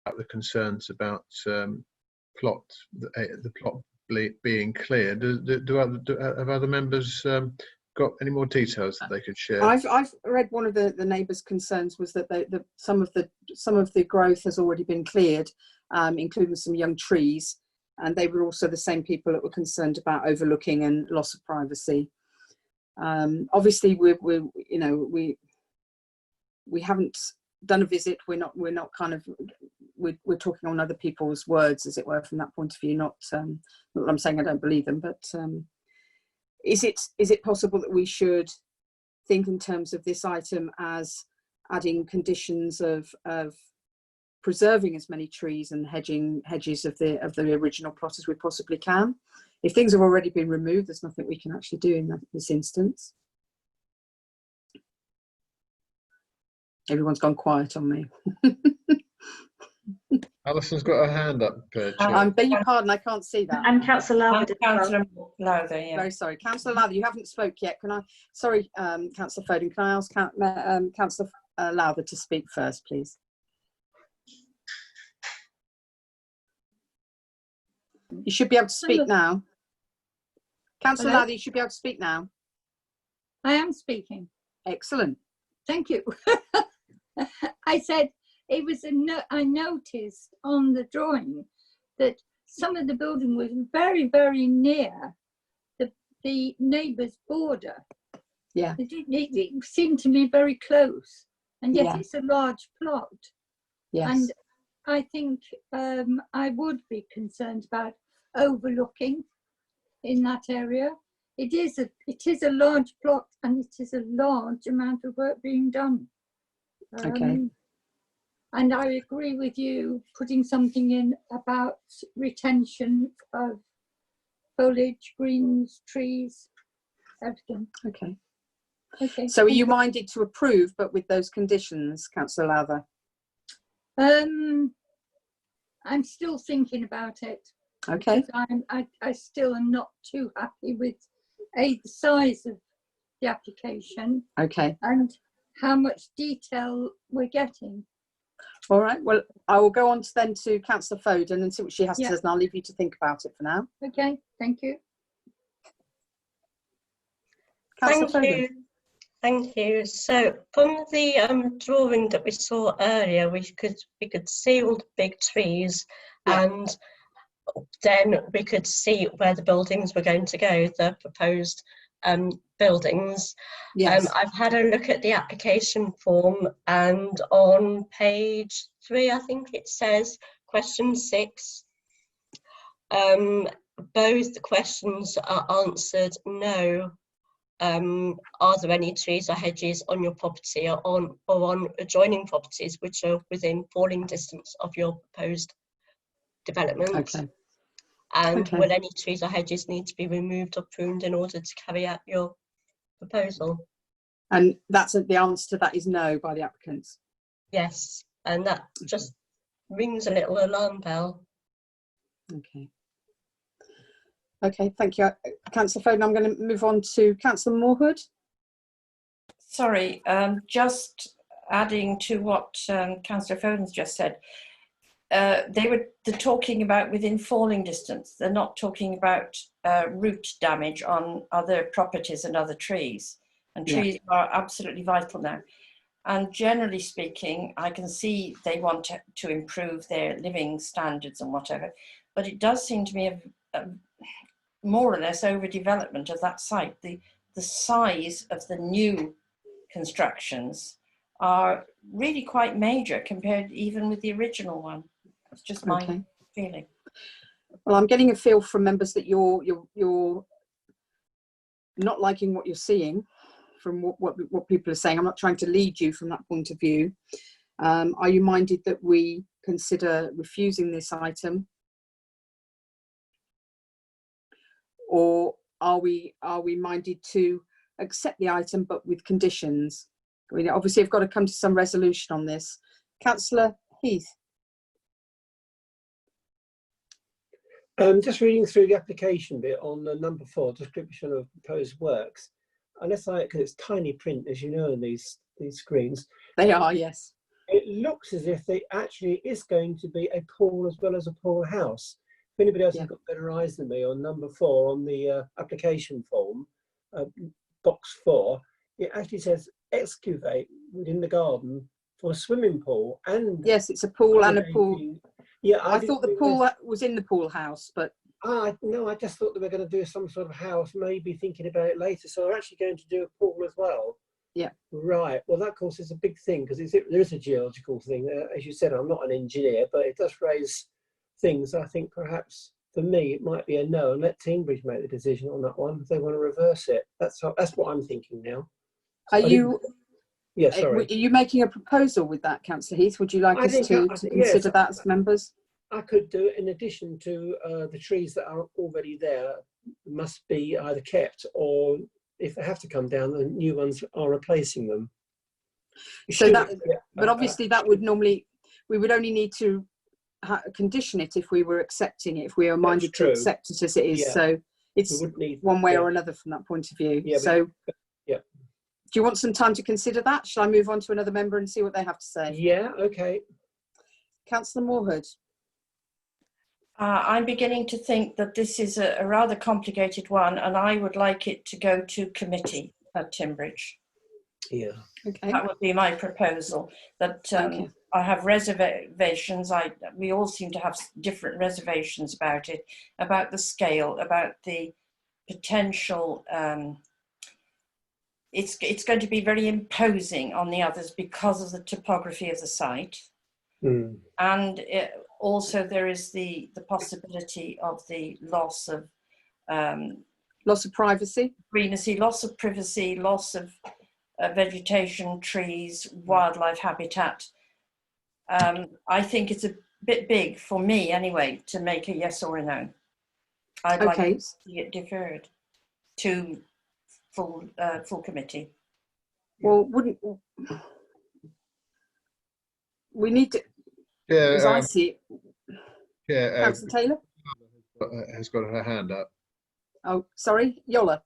the concerns about plot, the plot being clear. Have other members got any more details that they could share? I've read one of the neighbours' concerns was that some of the growth has already been cleared, including some young trees, and they were also the same people that were concerned about overlooking and loss of privacy. Obviously, we haven't done a visit. We're not kind of we're talking on other people's words, as it were, from that point of view. Not that I'm saying I don't believe them, but is it possible that we should think in terms of this item as adding conditions of preserving as many trees and hedges of the original plot as we possibly can? If things have already been removed, there's nothing we can actually do in this instance. Everyone's gone quiet on me. Alison's got her hand up. I beg your pardon, I can't see that. And Councillor Lowther. Councillor Lowther, yeah. Very sorry. Councillor Lowther, you haven't spoke yet. Can I, sorry, Councillor Foden, can I ask Councillor Lowther to speak first, please? You should be able to speak now. Councillor Lowther, you should be able to speak now. I am speaking. Excellent. Thank you. I said it was I noticed on the drawing that some of the building was very, very near the neighbour's border. Yeah. It seemed to me very close, and yet it's a large plot. Yes. And I think I would be concerned about overlooking in that area. It is a large plot, and it is a large amount of work being done. Okay. And I agree with you putting something in about retention of foliage, greens, trees, everything. Okay. Okay. So are you minded to approve, but with those conditions, Councillor Lowther? I'm still thinking about it. Okay. I still am not too happy with the size of the application. Okay. And how much detail we're getting. All right. Well, I will go on then to Councillor Foden and see what she has to say, and I'll leave you to think about it for now. Okay. Thank you. Thank you. So from the drawing that we saw earlier, we could see all the big trees, and then we could see where the buildings were going to go, the proposed buildings. Yes. I've had a look at the application form, and on page 3, I think it says question 6. Both the questions are answered no. Are there any trees or hedges on your property or on adjoining properties which are within falling distance of your proposed development? Okay. And will any trees or hedges need to be removed or pruned in order to carry out your proposal? And the answer to that is no by the applicants. Yes, and that just rings a little alarm bell. Okay. Okay, thank you. Councillor Foden, I'm going to move on to Councillor Moorhood. Sorry, just adding to what Councillor Foden's just said. They're talking about within falling distance. They're not talking about root damage on other properties and other trees. And trees are absolutely vital now. And generally speaking, I can see they want to improve their living standards and whatever, but it does seem to me more or less overdevelopment of that site. The size of the new constructions are really quite major compared even with the original one. It's just my feeling. Well, I'm getting a feel from members that you're not liking what you're seeing from what people are saying. I'm not trying to lead you from that point of view. Are you minded that we consider refusing this item? Or are we minded to accept the item but with conditions? I mean, obviously, I've got to come to some resolution on this. Councillor Heath. Just reading through the application bit on the number 4, description of proposed works. Unless because it's tiny print, as you know, in these screens. They are, yes. it looks as if there actually is going to be a pool as well as a pool house. If anybody else Yeah. has got better eyes than me, on number 4 on the application form, box 4, it actually says excavate within the garden for a swimming pool and Yes, it's a pool and a pool. activating- Yeah, I didn't thought the realise- pool was in the pool house, but no, I just thought they were going to do some sort of house, maybe thinking about it later. So they're actually going to do a pool as well. Yeah. Right. Well, that, of course, is a big thing because there is a geological thing. As you said, I'm not an engineer, but it does raise things. I think perhaps for me, it might be a no, and let Teambridge make the decision on that one if they want to reverse it. That's what I'm thinking now. are you Yeah, sorry. are you making a proposal with that, Councillor Heath? Would you like I us think to yes, consider that as members? I could do it in addition to the trees that are already there must be either kept or if they have to come down, the new ones are replacing them. So that, but obviously that would normally, we would only need to condition it if we were accepting it, if we were minded to accept it as it is. Yeah. So it's one way or another from that point of view. Yeah, so yeah. Do you want some time to consider that? Shall I move on to another member and see what they have to say? Yeah, okay. Councillor Moorhood. I'm beginning to think that this is a rather complicated one, and I would like it to go to committee at Timbridge. Yeah. Okay. That would be my proposal. That I have reservations. We all seem to have different reservations about it, about the scale, about the potential. It's going to be very imposing on the others because of the topography of the site. Mm. And also there is the possibility of the loss of privacy, loss of privacy, loss of vegetation, trees, wildlife habitat. I think it's a bit big for me anyway to make a yes or a no. I'd like to see it deferred to full committee. Well, wouldn't we need to? Yeah, as I see it. Yeah, Councillor Taylor has got her hand up. Oh, sorry, Yola.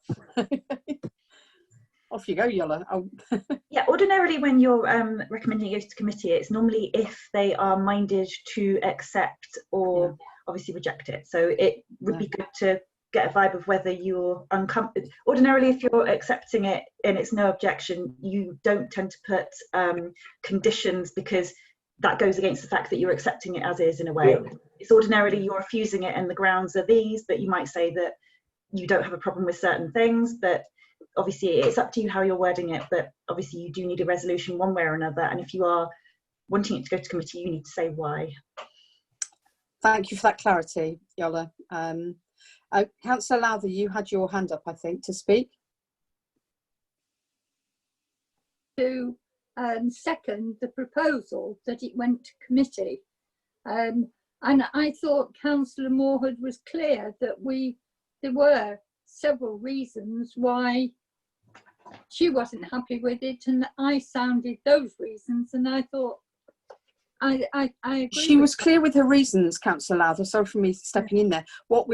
Off you go, Yola. Oh. Yeah, ordinarily when you're recommending it goes to committee, it's normally if they are minded to accept or obviously reject it. So it would be good to get a vibe of whether you're uncomfortable. Ordinarily, if you're accepting it and it's no objection, you don't tend to put conditions because that goes against the fact that you're accepting it as is in a way. Yeah. It's ordinarily you're refusing it and the grounds are these, but you might say that you don't have a problem with certain things, but obviously it's up to you how you're wording it, but obviously you do need a resolution one way or another, and if you are wanting it to go to committee, you need to say why. Thank you for that clarity, Yola. Councillor Lowther, you had your hand up, I think, to speak. To second the proposal that it went to committee. And I thought Councillor Moorhood was clear that there were several reasons why she wasn't happy with it, and I sounded those reasons, and I thought I agree. She was clear with her reasons, Councillor Lowther. Sorry for me stepping in there. What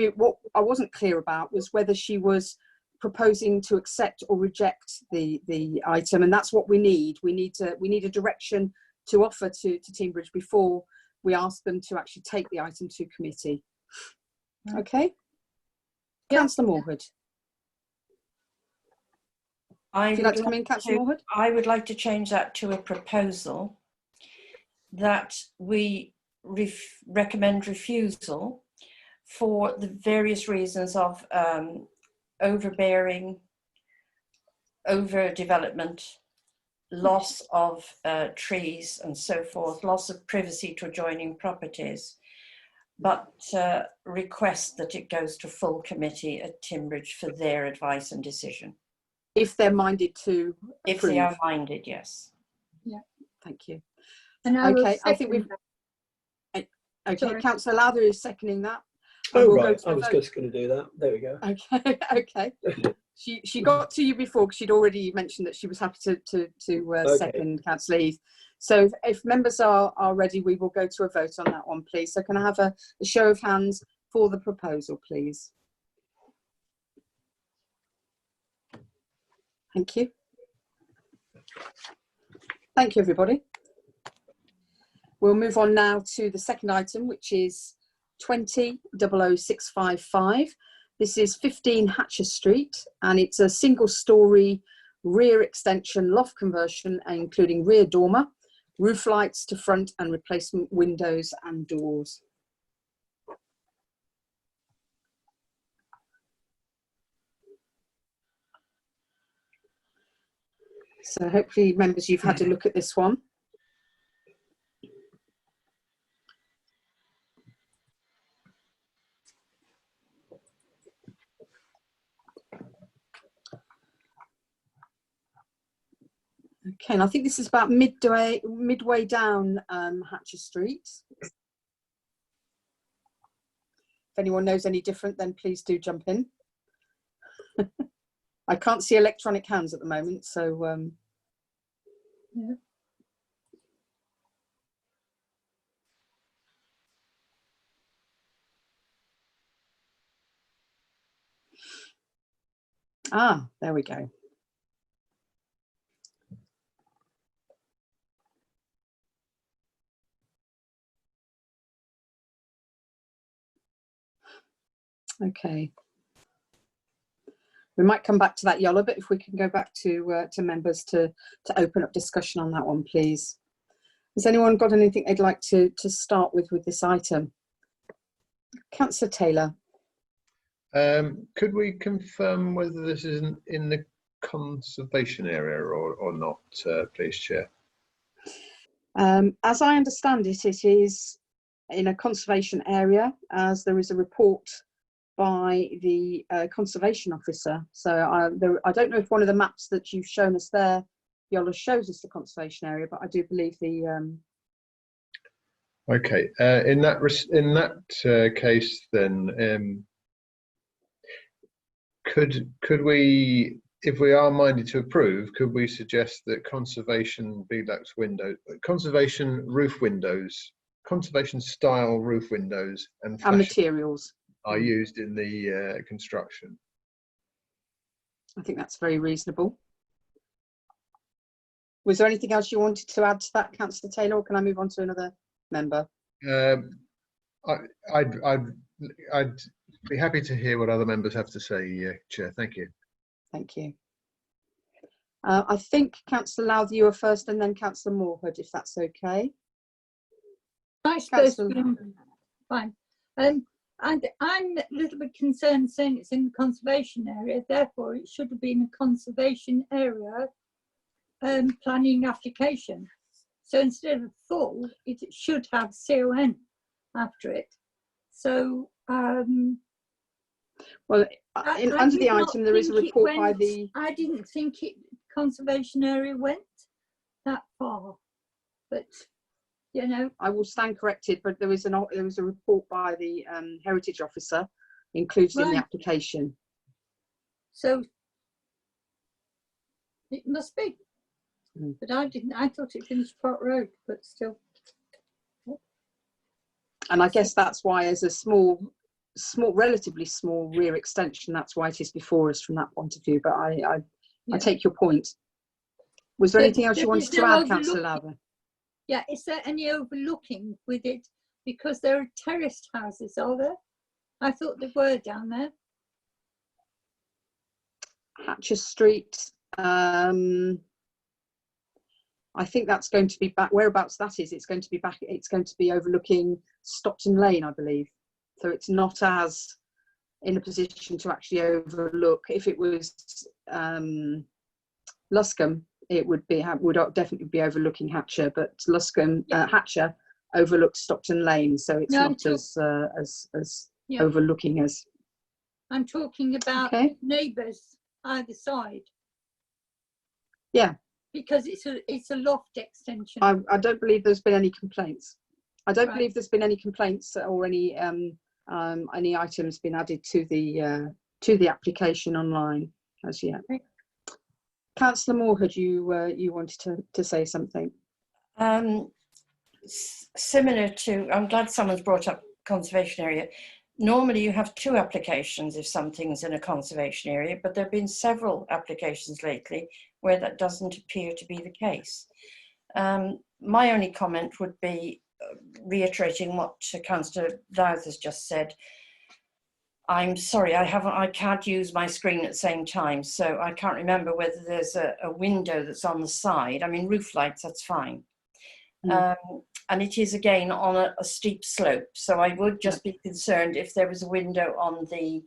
I wasn't clear about was whether she was proposing to accept or reject the item, and that's what we need. We need a direction to offer to Teambridge before we ask them to actually take the item to committee. Okay. Councillor Moorhood. Would you like to come in, Councillor Moorhood? I would like to change that to a proposal that we recommend refusal for the various reasons of overbearing, overdevelopment, loss of trees and so forth, loss of privacy to adjoining properties, but request that it goes to full committee at Timbridge for their advice and decision. If they're minded to If approve. they are minded, yes. Yeah. Thank you. And I think we've... Okay, Councillor Lowther is seconding that. Oh, right. I was just going to do that. There we go. Okay, okay. She got to you before because she'd already mentioned that she was happy to second Councillor Heath. So if members are ready, we will go to a vote on that one, please. So can I have a show of hands for the proposal, please? Thank you. Thank you, everybody. We'll move on now to the second item, which is 20-00655. This is 15 Hatcher Street, and it's a single-storey rear extension loft conversion, including rear dormer, roof lights to front, and replacement windows and doors. So hopefully, members, you've had a look at this one. Okay, and I think this is about midway down Hatcher Street. If anyone knows any different, then please do jump in. I can't see electronic hands at the moment, so yeah. Ah, there we go. Okay. We might come back to that, Yola, but if we can go back to members to open up discussion on that one, please. Has anyone got anything they'd like to start with this item? Councillor Taylor. Could we confirm whether this is in the conservation area or not, please, Chair? As I understand it, it is in a conservation area, as there is a report by the conservation officer. So I don't know if one of the maps that you've shown us there, Yola, shows us the conservation area, but I do believe the. Okay, in that case, then could we, if we are minded to approve, could we suggest that conservation Velux window, conservation roof windows, conservation style roof windows and materials are used in the construction? I think that's very reasonable. Was there anything else you wanted to add to that, Councillor Taylor, or can I move on to another member? I'd be happy to hear what other members have to say, Chair. Thank you. Thank you. I think Councillor Lowther, you were first, and then Councillor Moorhood, if that's okay. I suppose fine. And I'm a little bit concerned saying it's in the conservation area, therefore it should have been a conservation area planning application. So instead of full, it should have CON after it. So well, under the item there is a report by the. I didn't think conservation area went that far, but you know. I will stand corrected, but there was a report by the heritage officer included in the application. So it must be. But I didn't. I thought it finished Pot Road, but still. And I guess that's why, as a relatively small rear extension, that's why it is before us from that point of view. But I take your point. Was there anything else you wanted to add, Councillor Lowther? Yeah, is there any overlooking with it? Because there are terraced houses, are there? I thought there were down there. Hatcher Street. I think that's going to be back whereabouts that is. It's going to be back. It's going to be overlooking Stockton Lane, I believe. So it's not as in a position to actually overlook. If it was Luscombe, it would definitely be overlooking Hatcher. But Luscombe Hatcher overlooks Stockton Lane, so it's not as overlooking as. I'm talking about neighbours either side. Yeah. Because it's a loft extension. I don't believe there's been any complaints. I don't believe there's been any complaints or any items been added to the application online as yet. Okay. Councillor Moorhood, you wanted to say something. Similar to, I'm glad someone's brought up conservation area. Normally you have 2 applications if something's in a conservation area, but there have been several applications lately where that doesn't appear to be the case. My only comment would be reiterating what Councillor Louth has just said. I'm sorry, I can't use my screen at the same time, so I can't remember whether there's a window that's on the side. I mean, roof lights, that's fine. And it is again on a steep slope, so I would just be concerned if there was a window on the,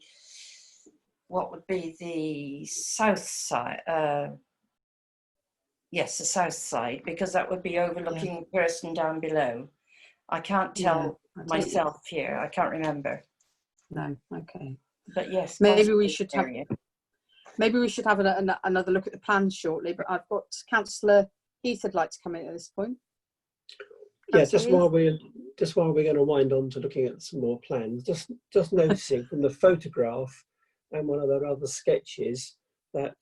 what would be the south side, yes, the south side, because that would be overlooking the person down below. I can't tell myself here, I can't remember. No, okay. But yes, maybe we should have another look at the plans shortly, but I've got Councillor Heath would like to come in at this point. Yeah, just while we're going to wind on to looking at some more plans, just noticing from the photograph and one of their other sketches that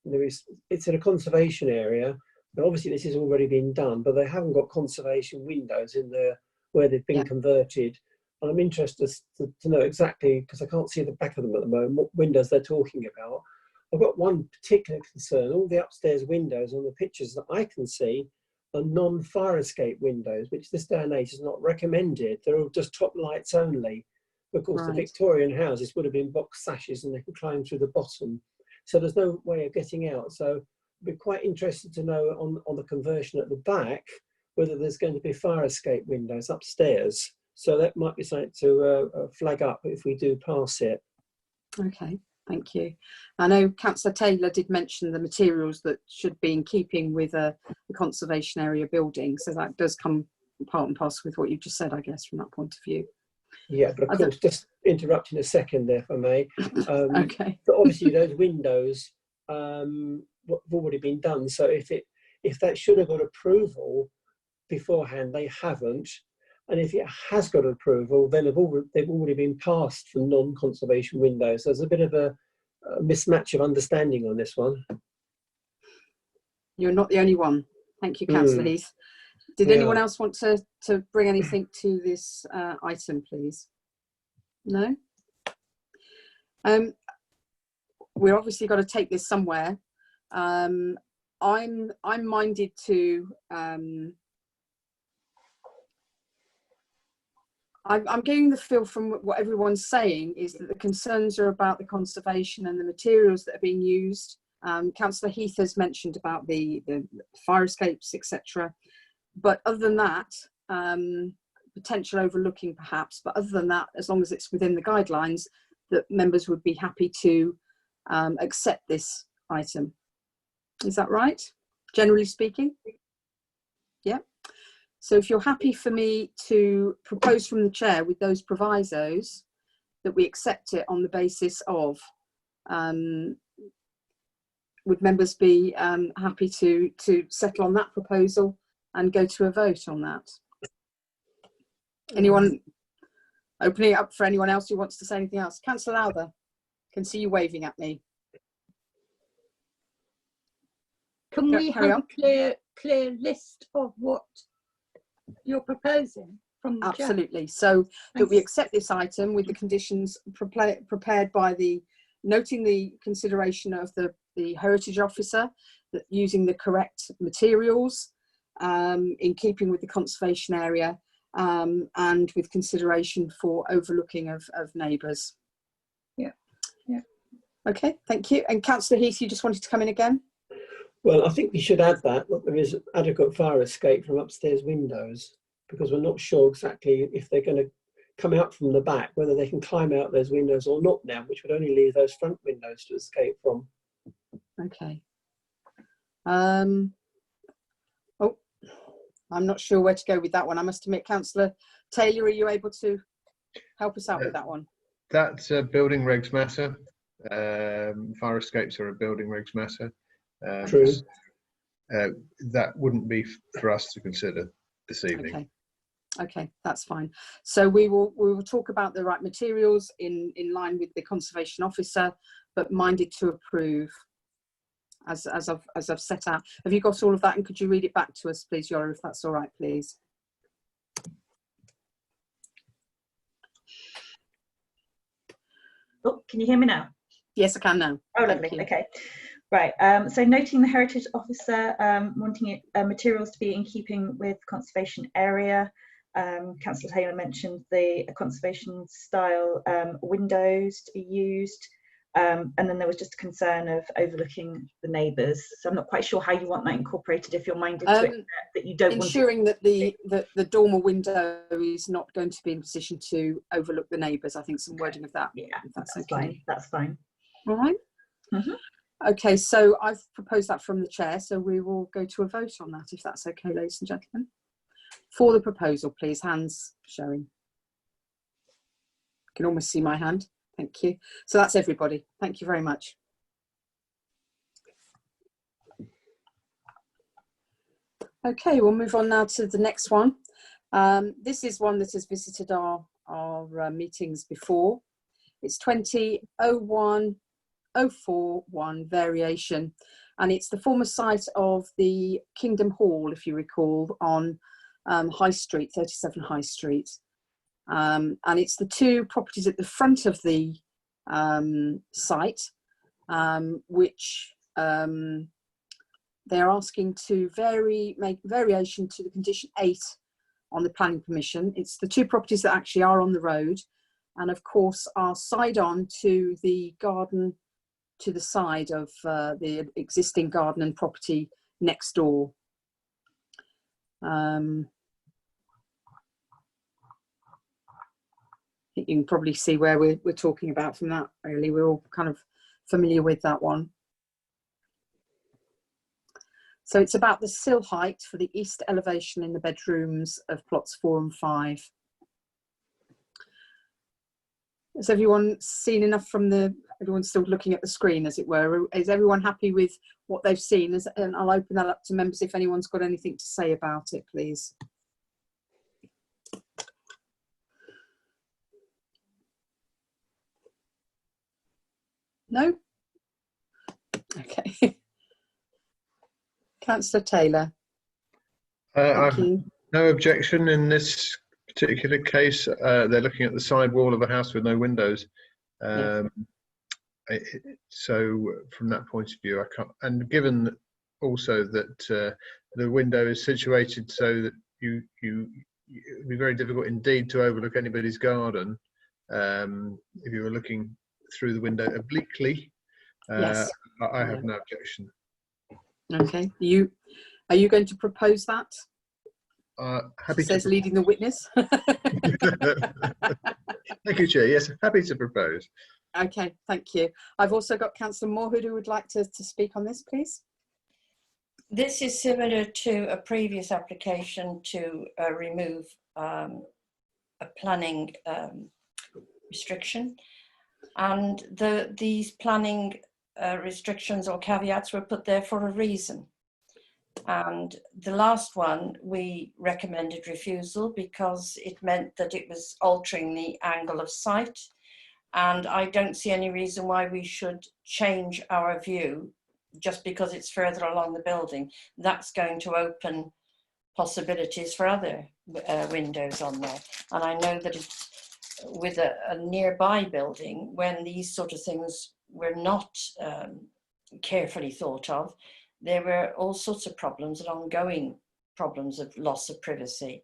it's in a conservation area. Now, obviously this has already been done, but they haven't got conservation windows in there where they've been converted. And I'm interested to know exactly, because I can't see the back of them at the moment, what windows they're talking about. I've got one particular concern. All the upstairs windows on the pictures that I can see are non-fire escape windows, which this day and age is not recommended. They're all just top lights only. Of course, the Victorian houses would have been box sashes and they can climb through the bottom. So there's no way of getting out. So I'd be quite interested to know on the conversion at the back, whether there's going to be fire escape windows upstairs. So that might be something to flag up if we do pass it. Okay, thank you. I know Councillor Taylor did mention the materials that should be in keeping with the conservation area building. So that does come part and parcel with what you just said, I guess, from that point of view. Yeah, but of course, just interrupting a second there, if I may. Okay. But obviously those windows have already been done. So if that should have got approval beforehand, they haven't. And if it has got approval, then they've already been passed for non-conservation windows. There's a bit of a mismatch of understanding on this one. You're not the only one. Thank you, Councillor Heath. Did anyone else want to bring anything to this item, please? No? We're obviously got to take this somewhere. I'm minded to... I'm getting the feel from what everyone's saying is that the concerns are about the conservation and the materials that are being used. Councillor Heath has mentioned about the fire escapes, etc. But other than that, potential overlooking perhaps, but other than that, as long as it's within the guidelines, that members would be happy to accept this item. Is that right? Generally speaking? Yeah. So if you're happy for me to propose from the chair with those provisos that we accept it on the basis of, would members be happy to settle on that proposal and go to a vote on that? Anyone? Opening it up for anyone else who wants to say anything else. Councillor Lowther, can see you waving at me. Can we have a clear list of what you're proposing from the chair? Absolutely. So that we accept this item with the conditions prepared by noting the consideration of the heritage officer, that using the correct materials in keeping with the conservation area, and with consideration for overlooking of neighbours. Yeah. Okay, thank you. And Councillor Heath, you just wanted to come in again? Well, I think we should add that there is adequate fire escape from upstairs windows, because we're not sure exactly if they're going to come out from the back, whether they can climb out those windows or not now, which would only leave those front windows to escape from. Okay. Oh, I'm not sure where to go with that one. I must admit, Councillor Taylor, are you able to help us out with that one? That's a building regs matter. Fire escapes are a building regs matter. True. That wouldn't be for us to consider this evening. Okay, that's fine. So we will talk about the right materials in line with the conservation officer, but minded to approve as I've set out. Have you got all of that, and could you read it back to us, please, Yola, if that's all right, please? Oh, can you hear me now? Yes, I can now. Oh, lovely. Okay. Right. So noting the heritage officer wanting materials to be in keeping with conservation area, Councillor Taylor mentioned the conservation style windows to be used. And then there was just a concern of overlooking the neighbours. So I'm not quite sure how you want that incorporated, if you're minded to accept that you don't ensuring that the dormer window is not going to be in a position to overlook the neighbours. I think some wording of that. Yeah, if that's okay. fine. That's fine. All right. Okay, so I've proposed that from the chair, so we will go to a vote on that, if that's okay, ladies and gentlemen. For the proposal, please, hands showing. You can almost see my hand. Thank you. So that's everybody. Thank you very much. Okay, we'll move on now to the next one. This is one that has visited our meetings before. It's 2001-041 variation, and it's the former site of the Kingdom Hall, if you recall, on High Street, 37 High Street. And it's the two properties at the front of the site, which they're asking to make variation to the condition 8 on the planning permission. It's the two properties that actually are on the road, and of course are side on to the garden to the side of the existing garden and property next door. You can probably see where we're talking about from that, really. We're all kind of familiar with that one. So it's about the sill height for the east elevation in the bedrooms of plots 4 and 5. Has everyone seen enough from everyone's still looking at the screen, as it were? Is everyone happy with what they've seen? And I'll open that up to members if anyone's got anything to say about it, please. No? Okay. Councillor Taylor. I've no objection in this particular case. They're looking at the side wall of a house with no windows. Yes. So from that point of view, I can't, and given also that the window is situated so that it would be very difficult indeed to overlook anybody's garden if you were looking through the window obliquely. Yes. I have no objection. Okay. Are you going to propose that? Happy Says to leading the witness. Thank you, Chair. Yes, happy to propose. Okay, thank you. I've also got Councillor Moore who would like to speak on this, please. This is similar to a previous application to remove a planning restriction, and these planning restrictions or caveats were put there for a reason. And the last one we recommended refusal because it meant that it was altering the angle of sight, and I don't see any reason why we should change our view just because it's further along the building. That's going to open possibilities for other windows on there. And I know that it's with a nearby building, when these sort of things were not carefully thought of, there were all sorts of problems and ongoing problems of loss of privacy.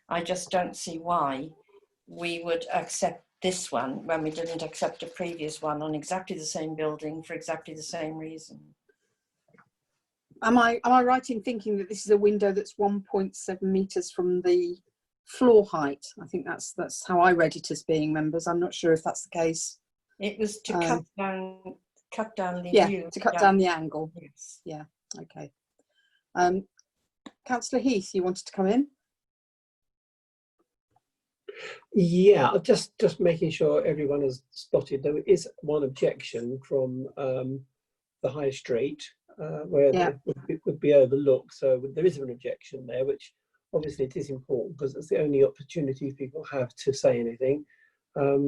I just don't see why we would accept this one when we didn't accept a previous one on exactly the same building for exactly the same reason. Am I right in thinking that this is a window that's 1.7 metres from the floor height? I think that's how I read it as being, members. I'm not sure if that's the case. It was to cut down the view. To cut down the angle. Yes. Yeah, okay. Councillor Heath, you wanted to come in? Yeah, just making sure everyone has spotted there is one objection from the High Street where it would be overlooked. So there is an objection there, which obviously it is important because it's the only opportunity people have to say anything.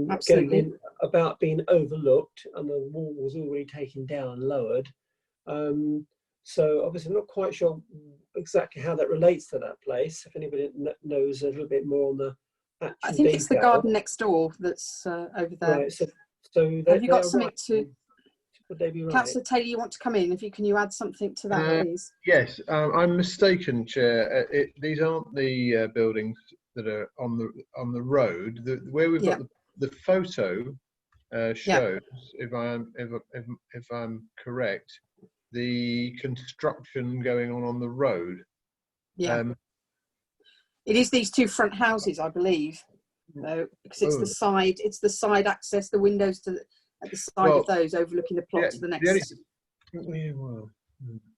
Absolutely. Again, about being overlooked, and the wall was already taken down and lowered. So obviously I'm not quite sure exactly how that relates to that place. If anybody knows a little bit more on the actual I think it's the detail. garden next door that's over there. Right, so have you got something to... Would they be right? Councillor Taylor, you want to come in? Can you add something to that, please? Yes, I'm mistaken, Chair. These aren't the buildings that are on the road, where we've got the photo shows, if I'm correct, the construction going on the road. Yeah. It is these two front houses, I believe, though, because it's the side access, the windows at the side of those overlooking the plot to the next.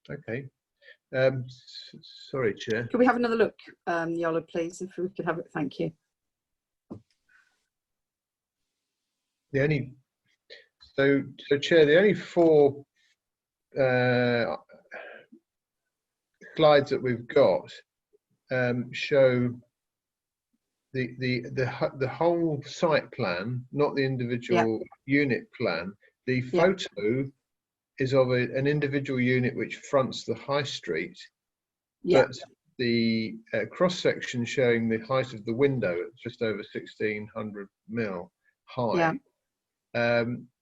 Okay. Sorry, Chair. Could we have another look, Yola, please, if we could have it? Thank you. So Chair, the only 4 slides that we've got show the whole site plan, not the individual unit plan. The photo is of an individual unit which fronts the high street, but the cross section showing the height of the window at just over 1600 mil high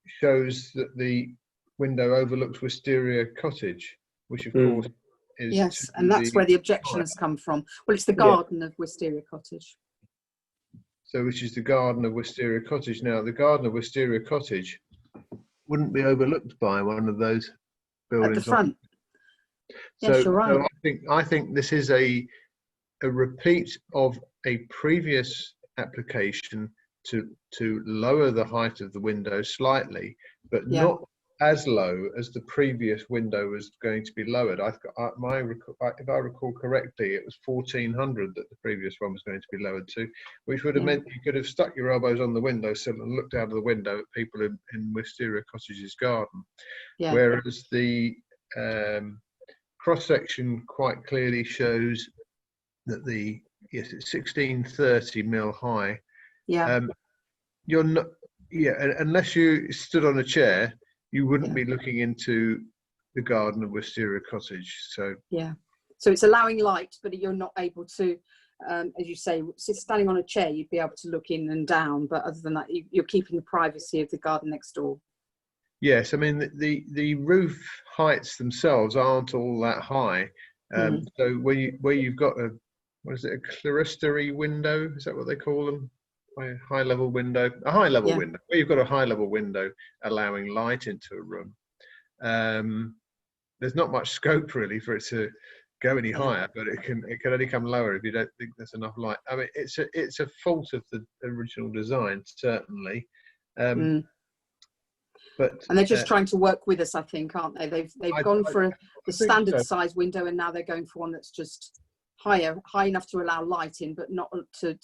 shows that the window overlooks Wisteria Cottage, which of course is and that's where the objection has come from. Well, it's the garden of Wisteria Cottage. So, which is the garden of Wisteria Cottage. Now, the garden of Wisteria Cottage wouldn't be overlooked by one of those buildings at the front. So, yes, you're right. So I think this is a repeat of a previous application to lower the height of the window slightly, but not as low as the previous window was going to be lowered. If I recall correctly, it was 1400 that the previous one was going to be lowered to, which would have meant you could have stuck your elbows on the windowsill and looked out of the window at people in Wisteria Cottage's garden. Whereas the cross section quite clearly shows that it's 1630 mil high. You're not, unless you stood on a chair, you wouldn't be looking into the garden of Wisteria Cottage. So so it's allowing light, but you're not able to, as you say, standing on a chair, you'd be able to look in and down, but other than that, you're keeping the privacy of the garden next door. Yes, I mean the roof heights themselves aren't all that high. So where you've got a clerestory window, is that what they call them? A high level window, window, where you've got a high level window allowing light into a room. There's not much scope really for it to go any higher, but it can only come lower if you don't think there's enough light. I mean, it's a fault of the original design, certainly. And they're just trying to work with us, I think, aren't they? They've gone for the standard size window, and now they're going for one that's just high enough to allow light in, but not to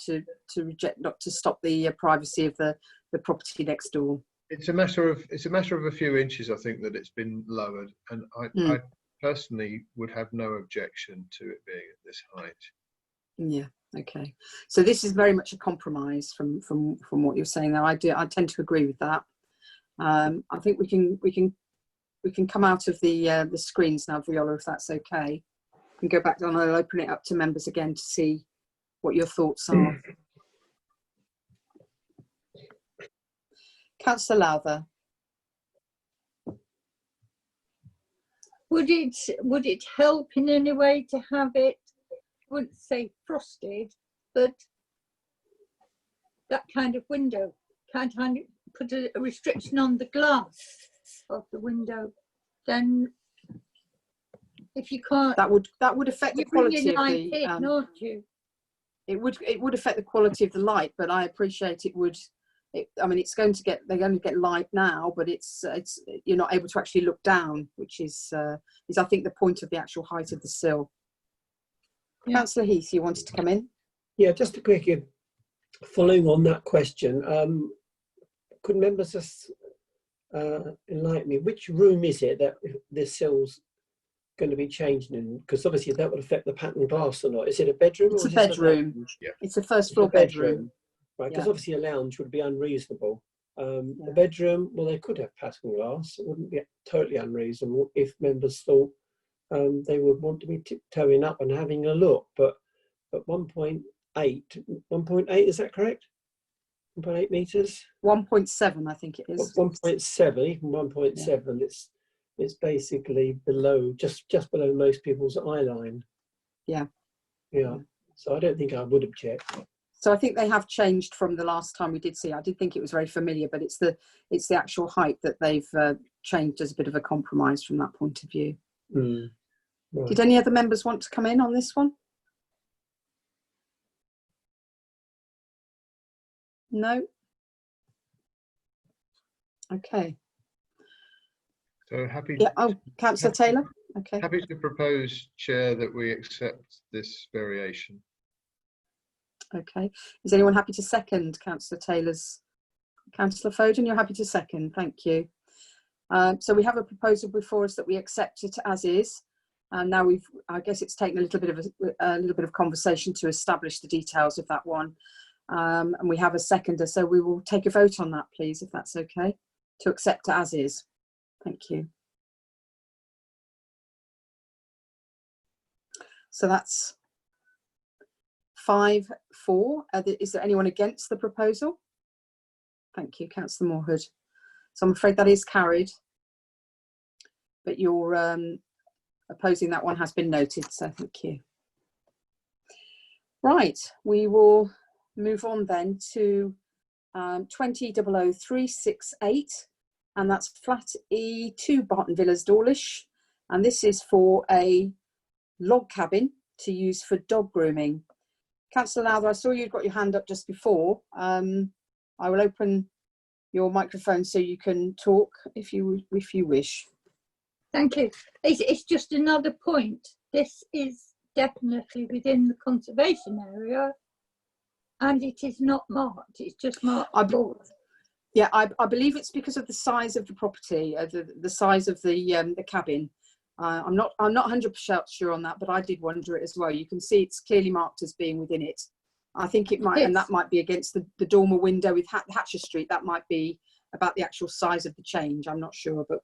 stop the privacy of the property next door. It's a matter of a few inches, I think, that it's been lowered, and I personally would have no objection to it being at this height. Yeah. Okay. So this is very much a compromise from what you're saying there. I tend to agree with that. I think we can come out of the screens now, Viola, if that's okay. And go back and I'll open it up to members again to see what your thoughts are. Councillor Lowther. Would it help in any way to have it, I wouldn't say frosted, but that kind of window? Can't put a restriction on the glass of the window? Then if you can't, that would affect the quality of the don't you? It would affect the quality of the light, but I appreciate it would. I mean, they're going to get light now, but it's you're not able to actually look down, which is I think the point of the actual height of the sill. Councillor Heath, you wanted to come in? Yeah, just a quick following on that question. Could members just enlighten me? Which room is it that this sill's going to be changed in? Because obviously that would affect the pattern glass or not. Is it a bedroom? It's a bedroom. It's a first floor bedroom. Right, because obviously a lounge would be unreasonable. A bedroom, well, they could have pattern glass. It wouldn't be totally unreasonable if members thought they would want to be tiptoeing up and having a look. But 1.8, is that correct? 1.8 metres? 1.7, I think it is. 1.7, even 1.7, it's basically below, just below most people's eye line. Yeah. So I don't think I would object. So I think they have changed from the last time we did see it. I did think it was very familiar, but it's the actual height that they've changed as a bit of a compromise from that point of view. Mm, right. Did any other members want to come in on this one? No? Okay. So happy. Yeah. Oh, Councillor Taylor? Okay. Happy to propose, Chair, that we accept this variation. Okay. Is anyone happy to second Councillor Taylor's? Councillor Foden, you're happy to second. Thank you. So we have a proposal before us that we accept it as is. And now I guess it's taken a little bit of conversation to establish the details of that one. And we have a seconder, so we will take a vote on that, please, if that's okay, to accept it as is. Thank you. So that's 5-4. Is there anyone against the proposal? Thank you, Councillor Moorhood. So I'm afraid that is carried, but your opposing that one has been noted, so thank you. Right, we will move on then to 20-00368, and that's flat E2 Barton Villas, Dawlish, and this is for a log cabin to use for dog grooming. Councillor Lowther, I saw you'd got your hand up just before. I will open your microphone so you can talk if you wish. Thank you. It's just another point. This is definitely within the conservation area, and it is not marked. It's just marked. Yeah, I believe it's because of the size of the property, the size of the cabin. I'm not 100% sure on that, but I did wonder it as well. You can see it's clearly marked as being within it. I think it might, and that might be against the dormer window with Hatcher Street. That might be about the actual size of the change. I'm not sure, but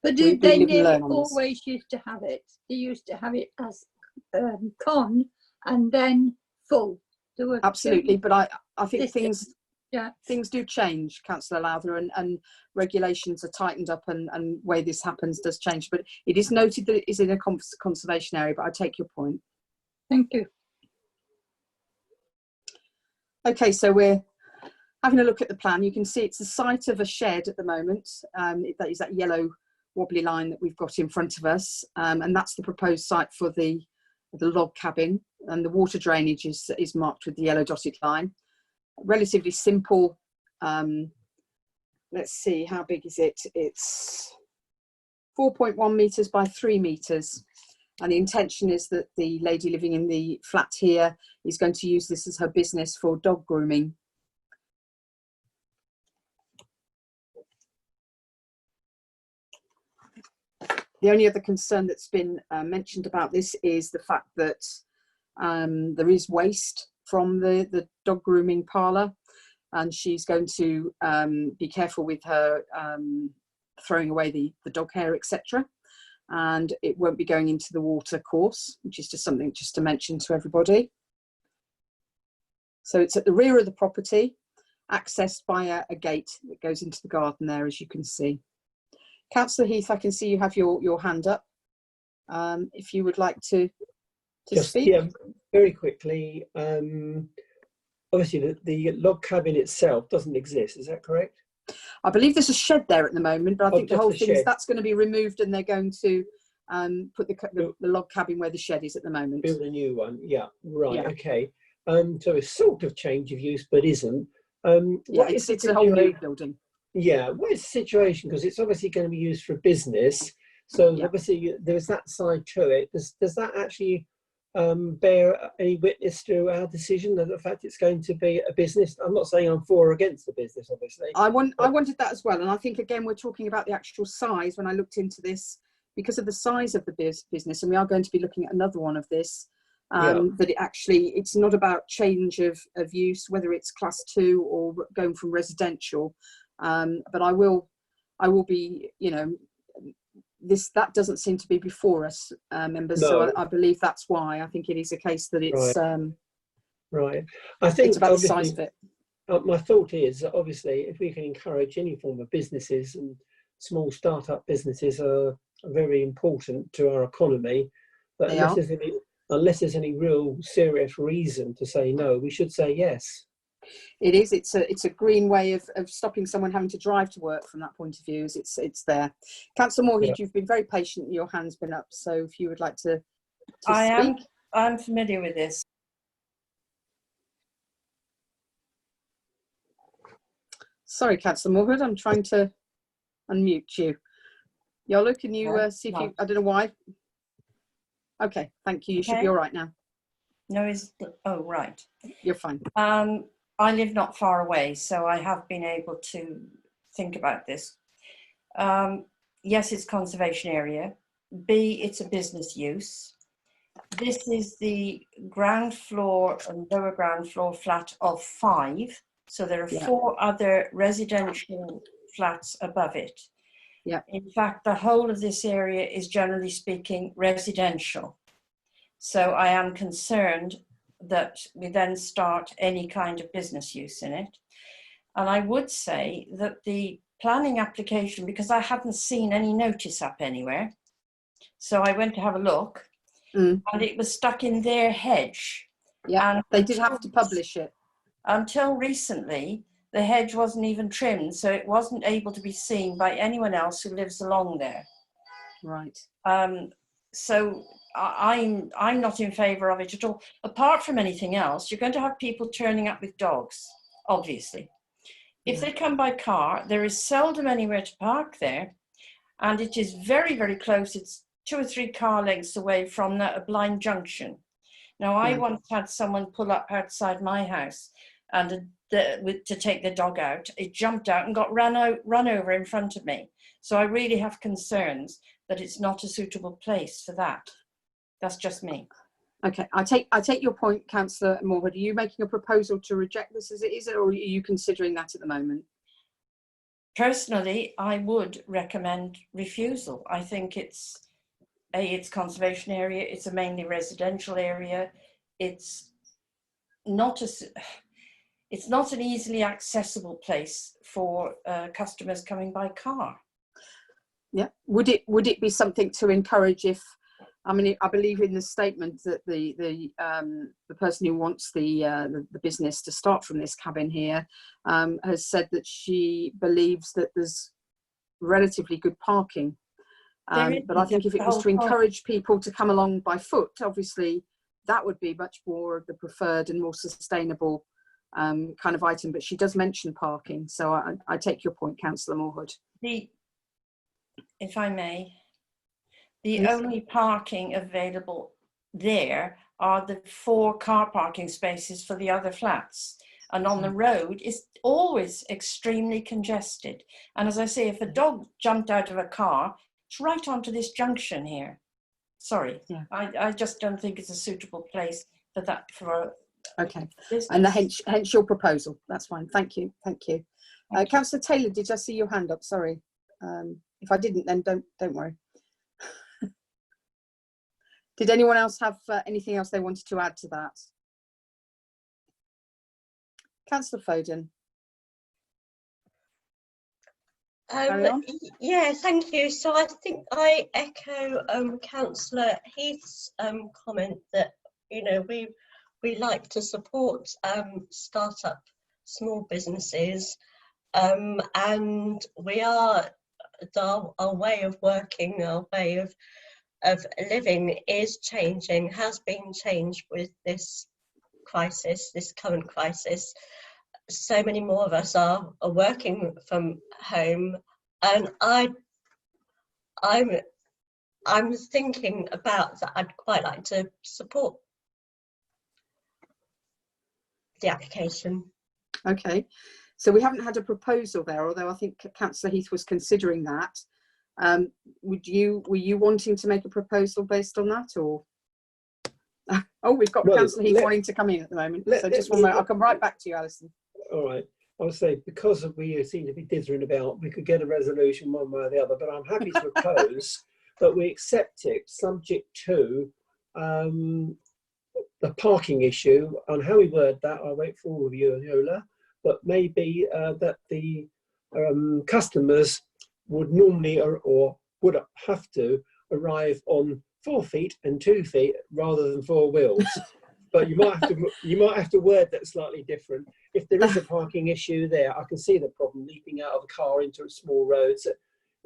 they nearly always used to have it. They used to have it as con and then full. Absolutely, but I think things do change, Councillor Lowther, and regulations are tightened up, and way this happens does change. But it is noted that it is in a conservation area. But I take your point. Thank you. Okay, so we're having a look at the plan. You can see it's the site of a shed at the moment. That is that yellow wobbly line that we've got in front of us, and that's the proposed site for the log cabin. And the water drainage is marked with the yellow dotted line. Relatively simple. Let's see, how big is it? It's 4.1 metres by 3 metres. And the intention is that the lady living in the flat here is going to use this as her business for dog grooming. The only other concern that's been mentioned about this is the fact that there is waste from the dog grooming parlour, and she's going to be careful with her throwing away the dog hair, etc. And it won't be going into the water course, which is just something just to mention to everybody. So it's at the rear of the property, accessed by a gate that goes into the garden there, as you can see. Councillor Heath, I can see you have your hand up. If you would like to speak. Yeah, very quickly. Obviously, the log cabin itself doesn't exist. Is that correct? I believe there's a shed there at the moment, but I think the whole thing is that's going to be removed, and they're going to put the log cabin where the shed is at the moment. Build a new one. Yeah, right. Yeah. Okay. So it's sort of change of use, but isn't. Yeah, it's a whole new building. Yeah. What is the situation? Because it's obviously going to be used for business. So obviously there's that side to it. Does that actually bear any witness to our decision that the fact it's going to be a business? I'm not saying I'm for or against the business, obviously. I wanted that as well, and I think again we're talking about the actual size. When I looked into this, because of the size of the business, and we are going to be looking at another one of this, that it's not about change of use, whether it's class 2 or going from residential, but I will be, that doesn't seem to be before us, members. No. So I believe that's why. I think it is a case that it's right. I think it's about the size of it. My thought is that obviously if we can encourage any form of businesses, and small startup businesses are very important to our economy, but unless there's any real serious reason to say no, we should say yes. It is. It's a green way of stopping someone having to drive to work from that point of view. It's there. Councillor Moorhead, Yeah. you've been very patient. Your hand's been up. So if you would like to I speak. I'm familiar with this. Sorry, Councillor Moorhead, I'm trying to unmute you. Yolo, can you see if you, I don't know why. Okay, thank you. You should be all right now. No, oh, right. You're fine. I live not far away, so I have been able to think about this. Yes, it's conservation area. B, it's a business use. This is the ground floor and lower ground floor flat of 5. So there are 4 other residential flats above it. Yeah. In fact, the whole of this area is generally speaking residential. So I am concerned that we then start any kind of business use in it. And I would say that the planning application, because I hadn't seen any notice up anywhere, so I went to have a look, and it was stuck in their hedge. Yeah, and they did have to publish it. Until recently, the hedge wasn't even trimmed, so it wasn't able to be seen by anyone else who lives along there. Right. So I'm not in favour of it at all. Apart from anything else, you're going to have people turning up with dogs, obviously. If they come by car, there is seldom anywhere to park there, and it is very, very close. It's 2 or 3 car lengths away from a blind junction. Now, I once had someone pull up outside my house and to take the dog out. It jumped out and got run over in front of me. So I really have concerns that it's not a suitable place for that. That's just me. Okay, I take your point, Councillor Moorhead. Are you making a proposal to reject this as it is, or are you considering that at the moment? Personally, I would recommend refusal. I think it's conservation area. It's a mainly residential area. It's not an easily accessible place for customers coming by car. Yeah. Would it be something to encourage if? I mean, I believe in the statement that the person who wants the business to start from this cabin here has said that she believes that there's relatively good parking. But I think if it was to encourage people to come along by foot, obviously that would be much more the preferred and more sustainable kind of item. But she does mention parking, so I take your point, Councillor Moorhead. If I may. The only parking available there are the 4 car parking spaces for the other flats. And on the road, it's always extremely congested. And as I say, if a dog jumped out of a car, it's right onto this junction here. Sorry, I just don't think it's a suitable place for that. Okay, and hence your proposal. That's fine. Thank you. Thank you. Councillor Taylor, did I see your hand up? Sorry. If I didn't, then don't worry. Did anyone else have anything else they wanted to add to that? Councillor Foden. Yeah, thank you. So I think I echo Councillor Heath's comment that, you know, we like to support start-up small businesses, and we are our way of working, our way of living is changing, has been changed with this crisis, this current crisis. So many more of us are working from home, and I'm thinking about that. I'd quite like to support the application. Okay, so we haven't had a proposal there, although I think Councillor Heath was considering that. Were you wanting to make a proposal based on that, or? Oh, we've got Councillor Heath wanting to come in at the moment. So just one moment, I'll come right back to you, Alison. All right. I would say, because we seem to be dithering about, we could get a resolution one way or the other, but I'm happy to propose that we accept it subject to the parking issue. On how we word that, I'll wait for all of you, Yola, but maybe that the customers would normally or would have to arrive on 4 feet and 2 feet rather than 4 wheels. But you might have to word that slightly different. If there is a parking issue there, I can see the problem leaping out of a car into a small road. So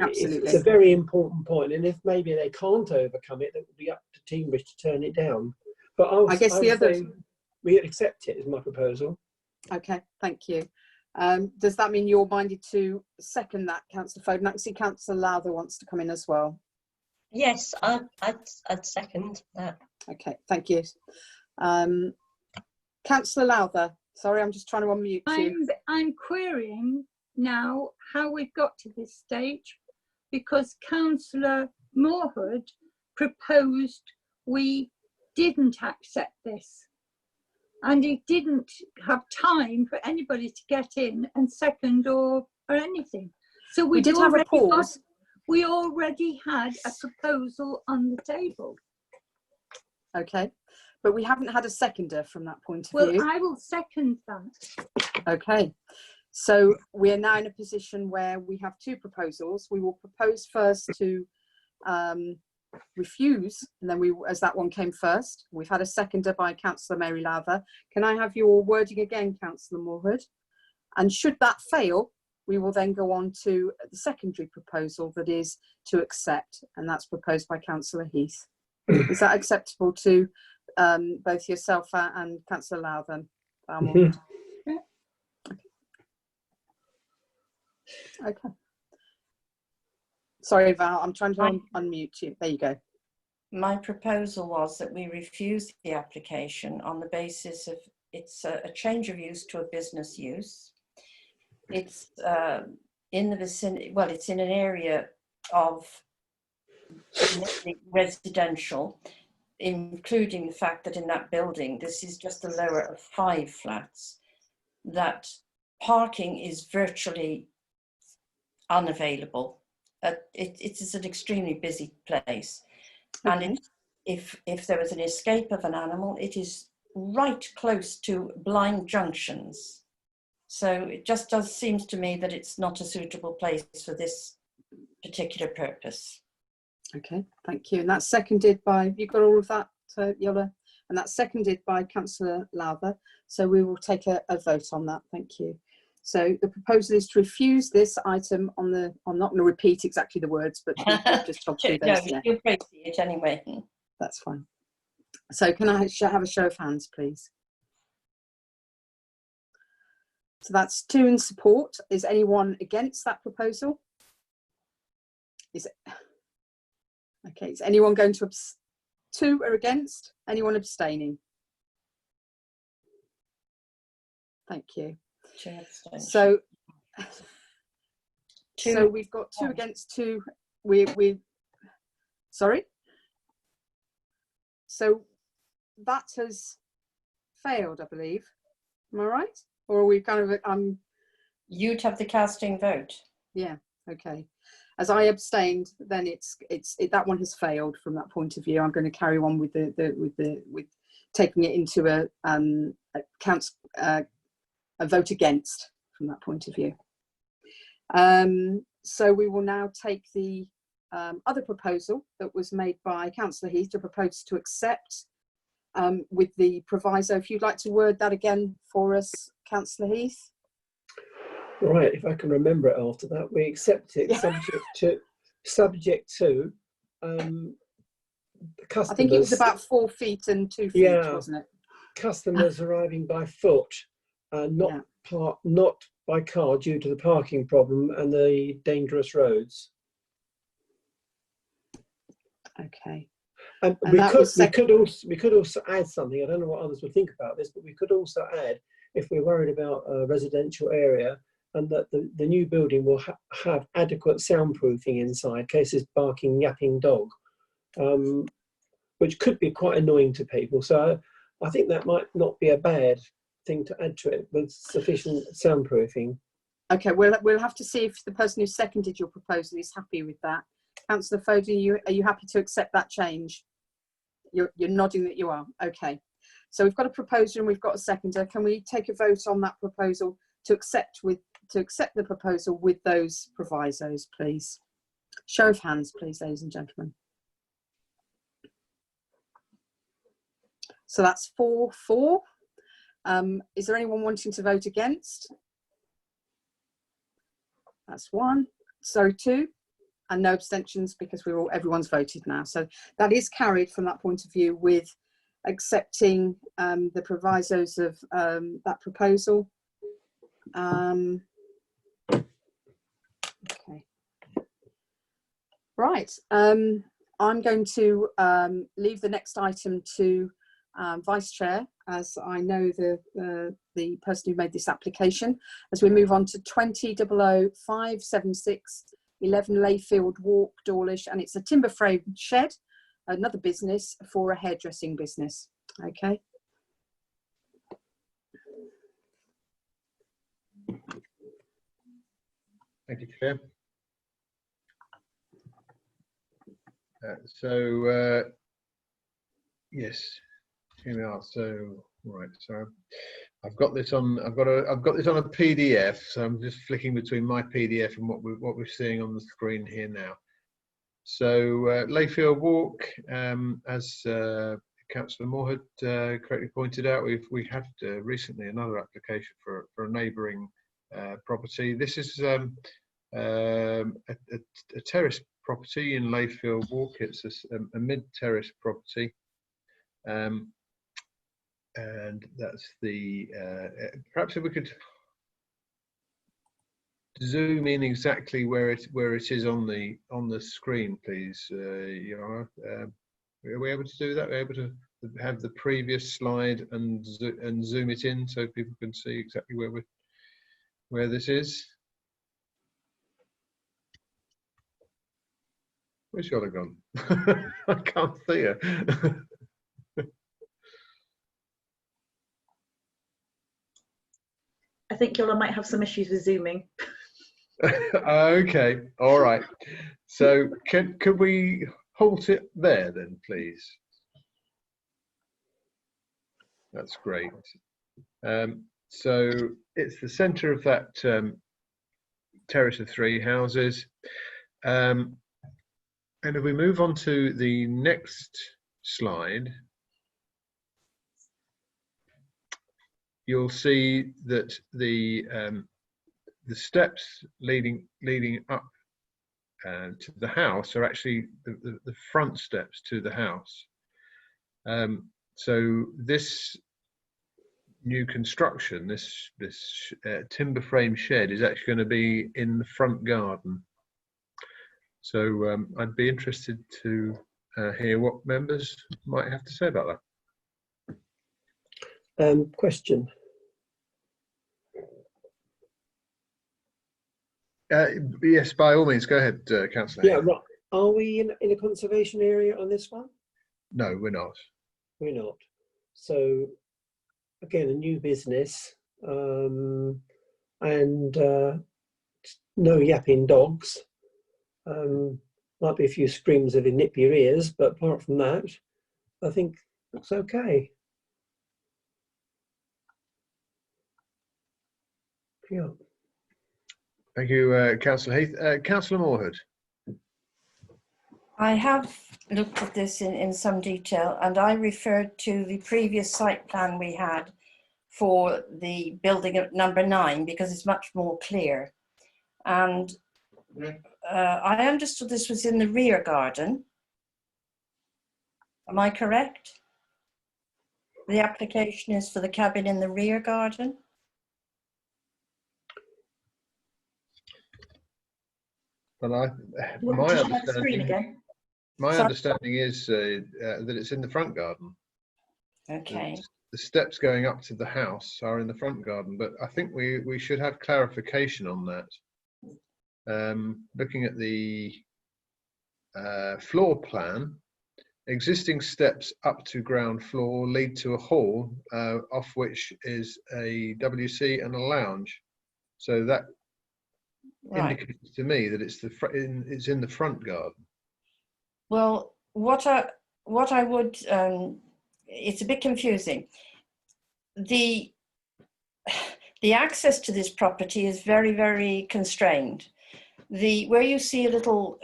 Absolutely. it's a very important point. And if maybe they can't overcome it, it would be up to Teambridge to turn it down. But I guess would say we accept it as my proposal. Okay, thank you. Does that mean you're minded to second that, Councillor Foden? I can see Councillor Lowther wants to come in as well. Yes, I'd second that. Okay, thank you. Councillor Lowther, sorry, I'm just trying to unmute you. I'm querying now how we've got to this stage, because Councillor Moorhood proposed we didn't accept this, and he didn't have time for anybody to get in and second or anything. So We did have a pause. We already had a proposal on the table. Okay, but we haven't had a seconder from that point of Well, view. I will second that. Okay, so we are now in a position where we have 2 proposals. We will propose first to refuse, and then as that one came first, we've had a seconder by Councillor Mary Lowther. Can I have your wording again, Councillor Moorhood? And should that fail, we will then go on to the secondary proposal, that is to accept, and that's proposed by Councillor Heath. Is that acceptable to both yourself and Councillor Lowther? Okay. Sorry, Val, I'm trying to unmute you. There you go. My proposal was that we refuse the application on the basis of it's a change of use to a business use. It's in the vicinity, well, it's in an area of residential, including the fact that in that building, this is just the lower of 5 flats, that parking is virtually unavailable. It is an extremely busy place. Okay. And if there was an escape of an animal, it is right close to blind junctions. So it just seems to me that it's not a suitable place for this particular purpose. Okay, thank you. And that's seconded by, you got all of that, Yola? And that's seconded by Councillor Lowther. So we will take a vote on that. Thank you. So the proposal is to refuse this item on the, I'm not going to repeat exactly the words, but just talk through those. No, you'll probably see it anyway. That's fine. So can I have a show of hands, please? So that's 2 in support. Is anyone against that proposal? Is it? Okay, is anyone going to 2 are against? Anyone abstaining? Thank you. So we've got 2 against 2. We sorry. So that has failed, I believe. Am I right? Or are we kind of you'd have the casting vote. Yeah. Okay. As I abstained, then that one has failed from that point of view. I'm going to carry on with with taking it into a vote against from that point of view. So we will now take the other proposal that was made by Councillor Heath to propose to accept with the proviso. If you'd like to word that again for us, Councillor Heath. Right, if I can remember it after that, we accept it subject to the customers. I think it was about 4 feet and 2 feet, wasn't it? Customers arriving by foot, not by car due to the parking problem and the dangerous roads. Okay. And we could also add something. I don't know what others would think about this, but we could also add, if we're worried about a residential area, and that the new building will have adequate soundproofing inside, in case there's barking, yapping dog, which could be quite annoying to people. So I think that might not be a bad thing to add to it, with sufficient soundproofing. Okay, we'll have to see if the person who seconded your proposal is happy with that. Councillor Foden, are you happy to accept that change? You're nodding that you are. Okay. So we've got a proposer and we've got a seconder. Can we take a vote on that proposal to accept the proposal with those provisos, please? Show of hands, please, ladies and gentlemen. So that's 4-4. Is there anyone wanting to vote against? That's 1. So 2. And no abstentions because everyone's voted now. So that is carried from that point of view, with accepting the provisos of that proposal. Okay. Right. I'm going to leave the next item to Vice Chair, as I know the person who made this application, as we move on to 20-00576 11 Layfield Walk, Dawlish, and it's a timber frame shed, another business for a hairdressing business. Okay. Thank you, Chair. Yes, here we are. So right, so I've got this on. I've got this on a PDF. So I'm just flicking between my PDF and what we're seeing on the screen here now. So Layfield Walk, as Councillor Moore had correctly pointed out, we had recently another application for a neighbouring property. This is a terrace property in Layfield Walk. It's a mid-terrace property, and that's the. Perhaps if we could zoom in exactly where it is on the screen, please. Yara, are we able to do that? Are we able to have the previous slide and zoom it in so people can see exactly where this is? Where's Yola gone? I can't see her. I think Yola might have some issues with zooming. Okay, all right. So could we halt it there then, please? That's great. So it's the centre of that terrace of 3 houses. And if we move on to the next slide, you'll see that the steps leading up to the house are actually the front steps to the house. So this new construction, this timber frame shed, is actually going to be in the front garden. So I'd be interested to hear what members might have to say about that. Question. Yes, by all means, go ahead, Councillor. Yeah, right. Are we in a conservation area on this one? No, we're not. We're not. So, again, a new business, and no yapping dogs. Might be a few screams that would nip your ears, but apart from that, I think it's okay. Yeah. Thank you, Councillor Heath. Councillor Moorhood. I have looked at this in some detail, and I referred to the previous site plan we had for the building at number 9 because it's much more clear. And I understood this was in the rear garden. Am I correct? The application is for the cabin in the rear garden? Well, my understanding is that it's in the front garden. Okay. The steps going up to the house are in the front garden, but I think we should have clarification on that. Looking at the floor plan, existing steps up to ground floor lead to a hall, off which is a WC and a lounge. So that indicates to me that it's in the front garden. Well, what I would, it's a bit confusing. The access to this property is very, very constrained. Where you see a little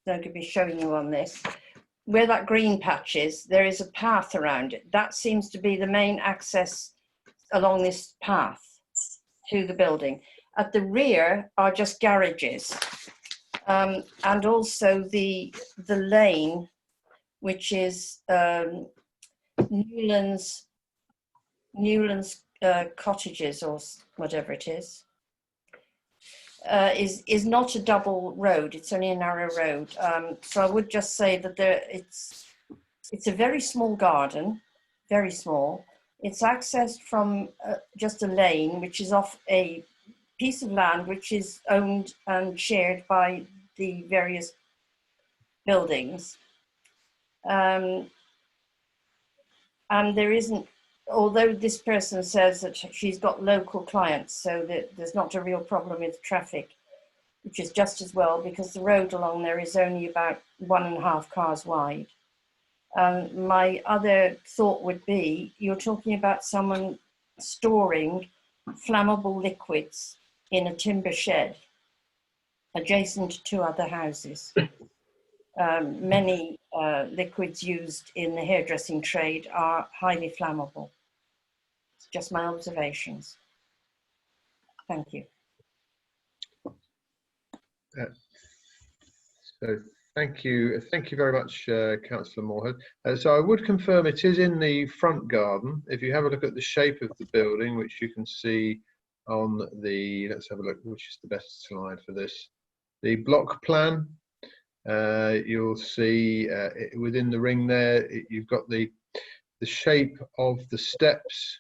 don't be showing you on this. where that green patch is, there is a path around it. That seems to be the main access along this path to the building. At the rear are just garages, and also the lane, which is Newlands cottages, or whatever it is not a double road. It's only a narrow road. So I would just say that it's a very small garden, very small. It's accessed from just a lane, which is off a piece of land which is owned and shared by the various buildings. And there isn't, although this person says that she's got local clients, so that there's not a real problem with traffic, which is just as well, because the road along there is only about 1.5 cars wide. My other thought would be, you're talking about someone storing flammable liquids in a timber shed adjacent to 2 other houses. Many liquids used in the hairdressing trade are highly flammable. It's just my observations. Thank you. So thank you very much, Councillor Moorhead. So I would confirm it is in the front garden. If you have a look at the shape of the building, which you can see on the, let's have a look, which is the best slide for this, the block plan. You'll see within the ring there, you've got the shape of the steps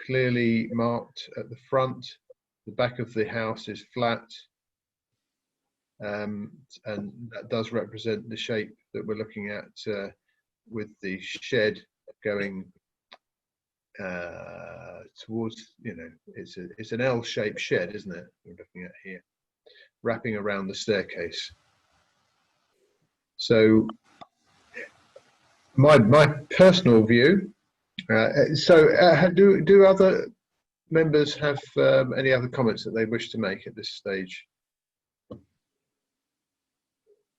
clearly marked at the front. The back of the house is flat, and that does represent the shape that we're looking at, with the shed going towards, it's an L-shaped shed, isn't it? We're looking at here, wrapping around the staircase. So my personal view, do other members have any other comments that they wish to make at this stage?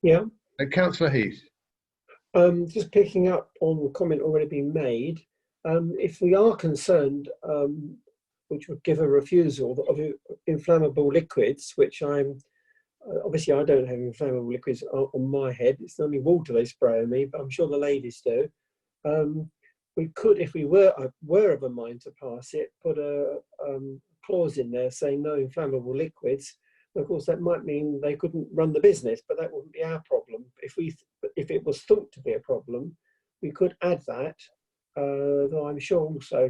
Yeah. Councillor Heath. Just picking up on the comment already been made, if we are concerned, which would give a refusal of inflammable liquids, which obviously I don't have inflammable liquids on my head, it's only water they spray on me, but I'm sure the ladies do. We could, if we were of a mind to pass it, put a clause in there saying no inflammable liquids. And of course, that might mean they couldn't run the business, but that wouldn't be our problem. If it was thought to be a problem, we could add that. Though I'm sure also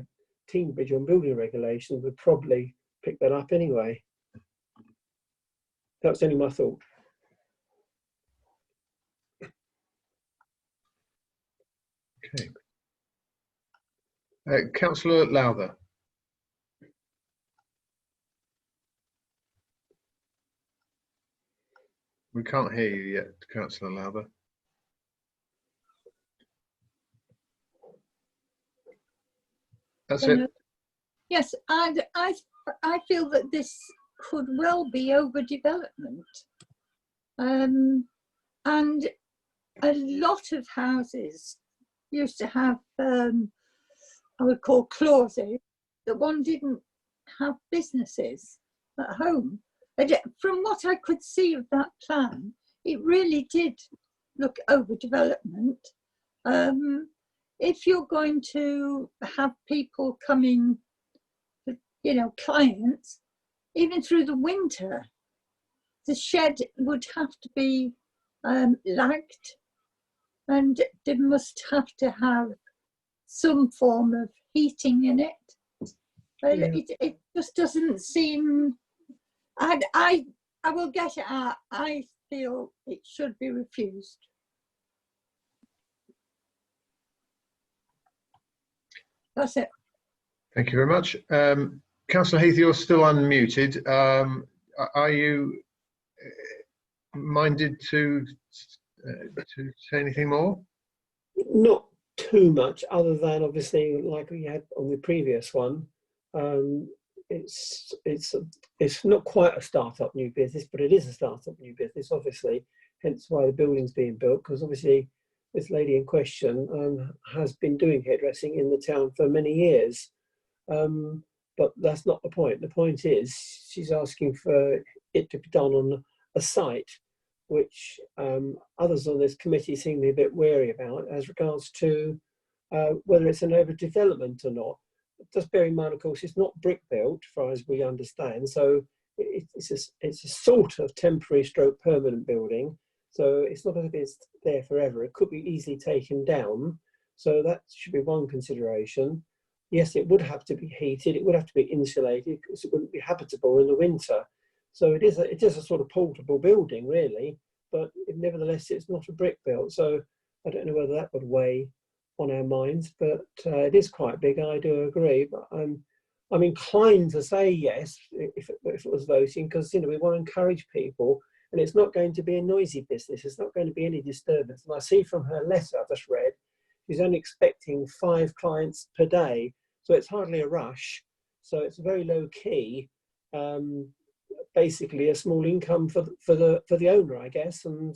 Teambridge on building regulations would probably pick that up anyway. That's only my thought. Okay. Councillor Lowther. We can't hear you yet, Councillor Lowther. That's it. Yes, I feel that this could well be overdevelopment. And a lot of houses used to have, I would call clauses, that one didn't have businesses at home. From what I could see of that plan, it really did look overdevelopment. If you're going to have people coming, clients, even through the winter, the shed would have to be lagged, and they must have to have some form of heating in it. But Yeah. it just doesn't seem. I will get it out. I feel it should be refused. That's it. Thank you very much. Councillor Heath, you're still unmuted. Are you minded to say anything more? Not too much, other than obviously, like we had on the previous one, it's not quite a start-up new business, but it is a start-up new business, obviously. Hence why the building's being built, because obviously this lady in question has been doing hairdressing in the town for many years. But that's not the point. The point is she's asking for it to be done on a site which others on this committee seem to be a bit wary about as regards to whether it's an overdevelopment or not. Just bear in mind, of course, it's not brick built, as far as we understand. So it's a sort of temporary stroke permanent building. So it's not as if it's there forever. It could be easily taken down. So that should be one consideration. Yes, it would have to be heated. It would have to be insulated because it wouldn't be habitable in the winter. So it is a sort of portable building, really. But nevertheless, it's not a brick built. So I don't know whether that would weigh on our minds, but it is quite big. I do agree. But I'm inclined to say yes if it was voting, because we want to encourage people, and it's not going to be a noisy business. It's not going to be any disturbance. And I see from her letter I just read, she's only expecting 5 clients per day, so it's hardly a rush. So it's very low key. Basically, a small income for the owner, I guess, and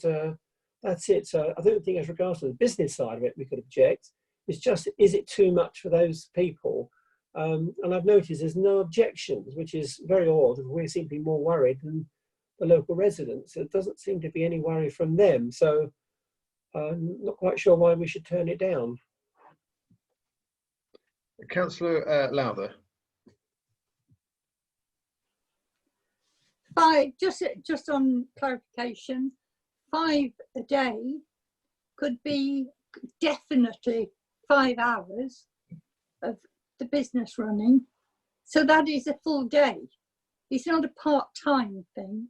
that's it. So I don't think, as regards to the business side of it, we could object. It's just, is it too much for those people? And I've noticed there's no objections, which is very odd. We seem to be more worried than the local residents. There doesn't seem to be any worry from them. So I'm not quite sure why we should turn it down. Councillor Lowther. 5, just on clarification, 5 a day could be definitely 5 hours of the business running. So that is a full day. It's not a part-time thing.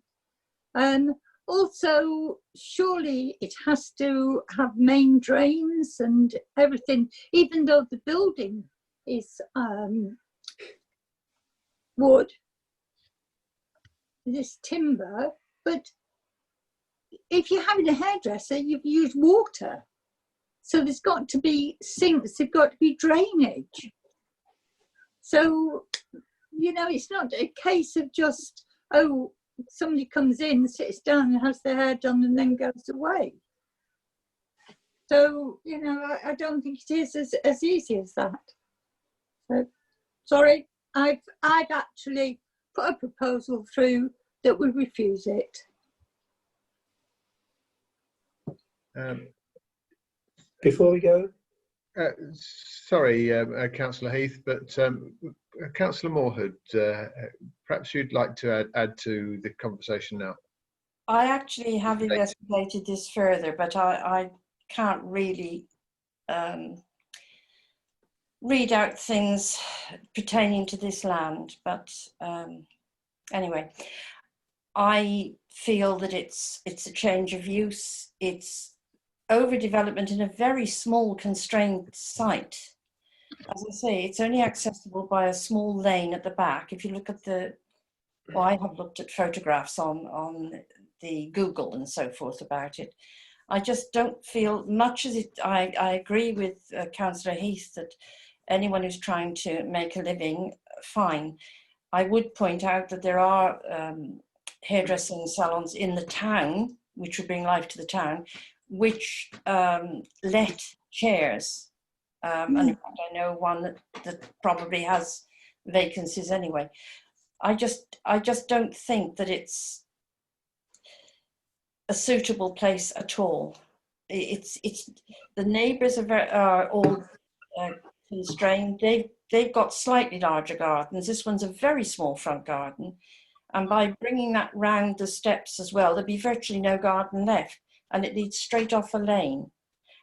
Also, surely it has to have main drains and everything, even though the building is wood, this timber, but if you're having a hairdresser, you've used water. So there's got to be sinks, there's got to be drainage. So, it's not a case of just, oh, somebody comes in, sits down and has their hair done and then goes away. So, I don't think it is as easy as that. So, sorry, I've actually put a proposal through that would refuse it. Before we go, sorry, Councillor Heath, but Councillor Moorhood, perhaps you'd like to add to the conversation now. I actually have investigated this further, but I can't really read out things pertaining to this land. But anyway, I feel that it's a change of use. It's overdevelopment in a very small constrained site. As I say, it's only accessible by a small lane at the back. If you look at I have looked at photographs on the Google and so forth about it. I just don't feel, much as I agree with Councillor Heath that anyone who's trying to make a living, fine. I would point out that there are hairdressing salons in the town, which would bring life to the town, which let chairs. And in fact, I know one that probably has vacancies anyway. I just don't think that it's a suitable place at all. It's the neighbours are all constrained. They've got slightly larger gardens. This one's a very small front garden, and by bringing that round the steps as well, there'd be virtually no garden left, and it leads straight off a lane,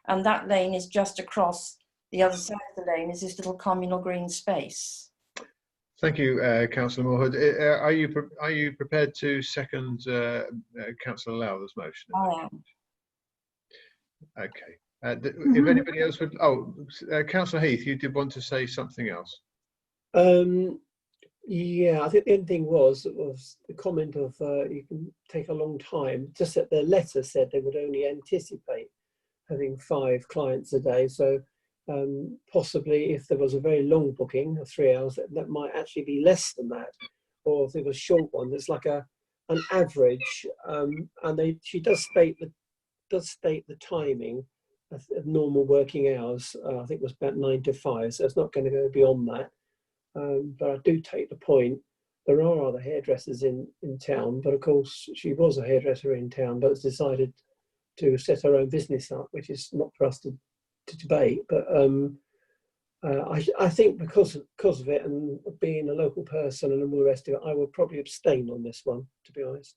and that lane is just across the other side of the lane is this little communal green space. Thank you, Councillor Moorhood. Are you prepared to second Councillor Lowther's motion? I am. Okay. If anybody else would, Councillor Heath, you did want to say something else. Yeah, I think the end thing was the comment of you can take a long time. Just that their letter said they would only anticipate having 5 clients a day. So possibly if there was a very long booking of 3 hours, that might actually be less than that. Or if there was a short one, there's like an average. And she does state the timing normal working hours. I think it was about 9 to 5, so it's not going to go beyond that. But I do take the point. There are other hairdressers in town, but of course she was a hairdresser in town, but has decided to set her own business up, which is not for us to debate. But I think because of it and being a local person and all the rest of it, I would probably abstain on this one, to be honest.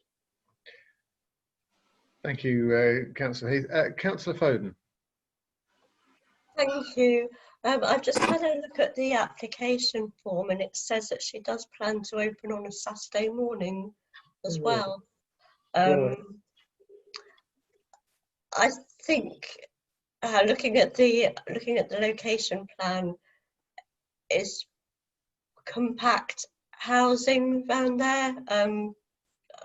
Thank you, Councillor Heath. Councillor Foden. Thank you. I've just had a look at the application form, and it says that she does plan to open on a Saturday morning as well. Right. I think looking at the location plan, is compact housing around there.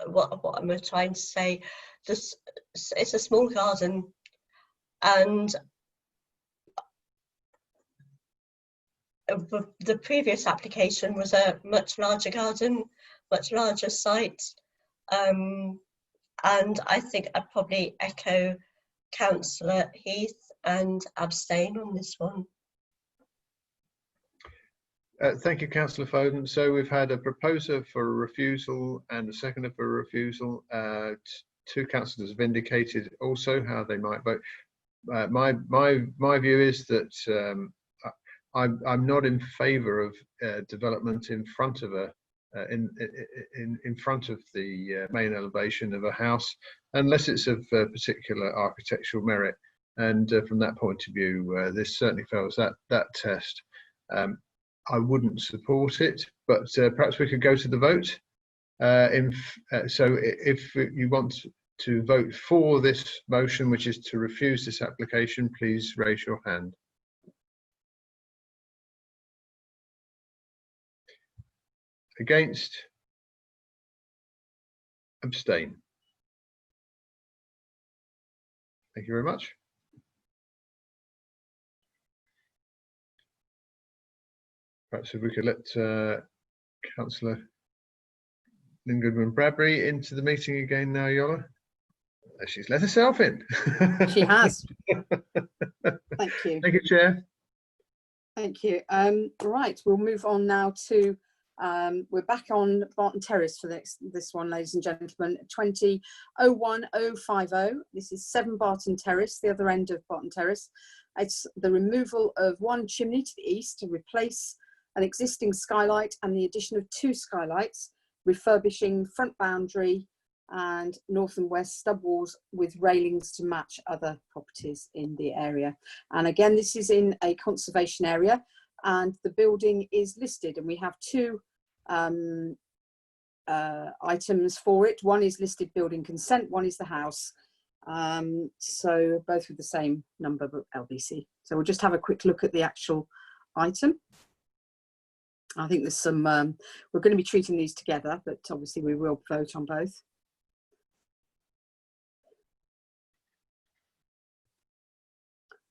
What am I trying to say? It's a small garden, and the previous application was a much larger garden, much larger site, and I think I'd probably echo Councillor Heath and abstain on this one. Thank you, Councillor Foden. So we've had a proposer for a refusal and a seconder for a refusal. Two councillors have indicated also how they might vote. My view is that I'm not in favour of development in front of in front of the main elevation of a house, unless it's of particular architectural merit. And from that point of view, this certainly fails that test. I wouldn't support it, but perhaps we could go to the vote. So if you want to vote for this motion, which is to refuse this application, please raise your hand. Against? Abstain? Thank you very much. Perhaps if we could let Councillor Lynn Goodwin-Bradbury into the meeting again now, Yola. She's let herself in. She has. Thank you. Thank you, Chair. Thank you. Right, we'll move on now to, we're back on Barton Terrace for this one, ladies and gentlemen, 20-01050. This is 7 Barton Terrace, the other end of Barton Terrace. It's the removal of one chimney to the east to replace an existing skylight and the addition of 2 skylights, refurbishing front boundary and north and west stub walls with railings to match other properties in the area. And again, this is in a conservation area and the building is listed, and we have 2 items for it. One is listed building consent, one is the house. So both with the same number, but LBC. So we'll just have a quick look at the actual item. I think there's some, we're going to be treating these together, but obviously we will vote on both.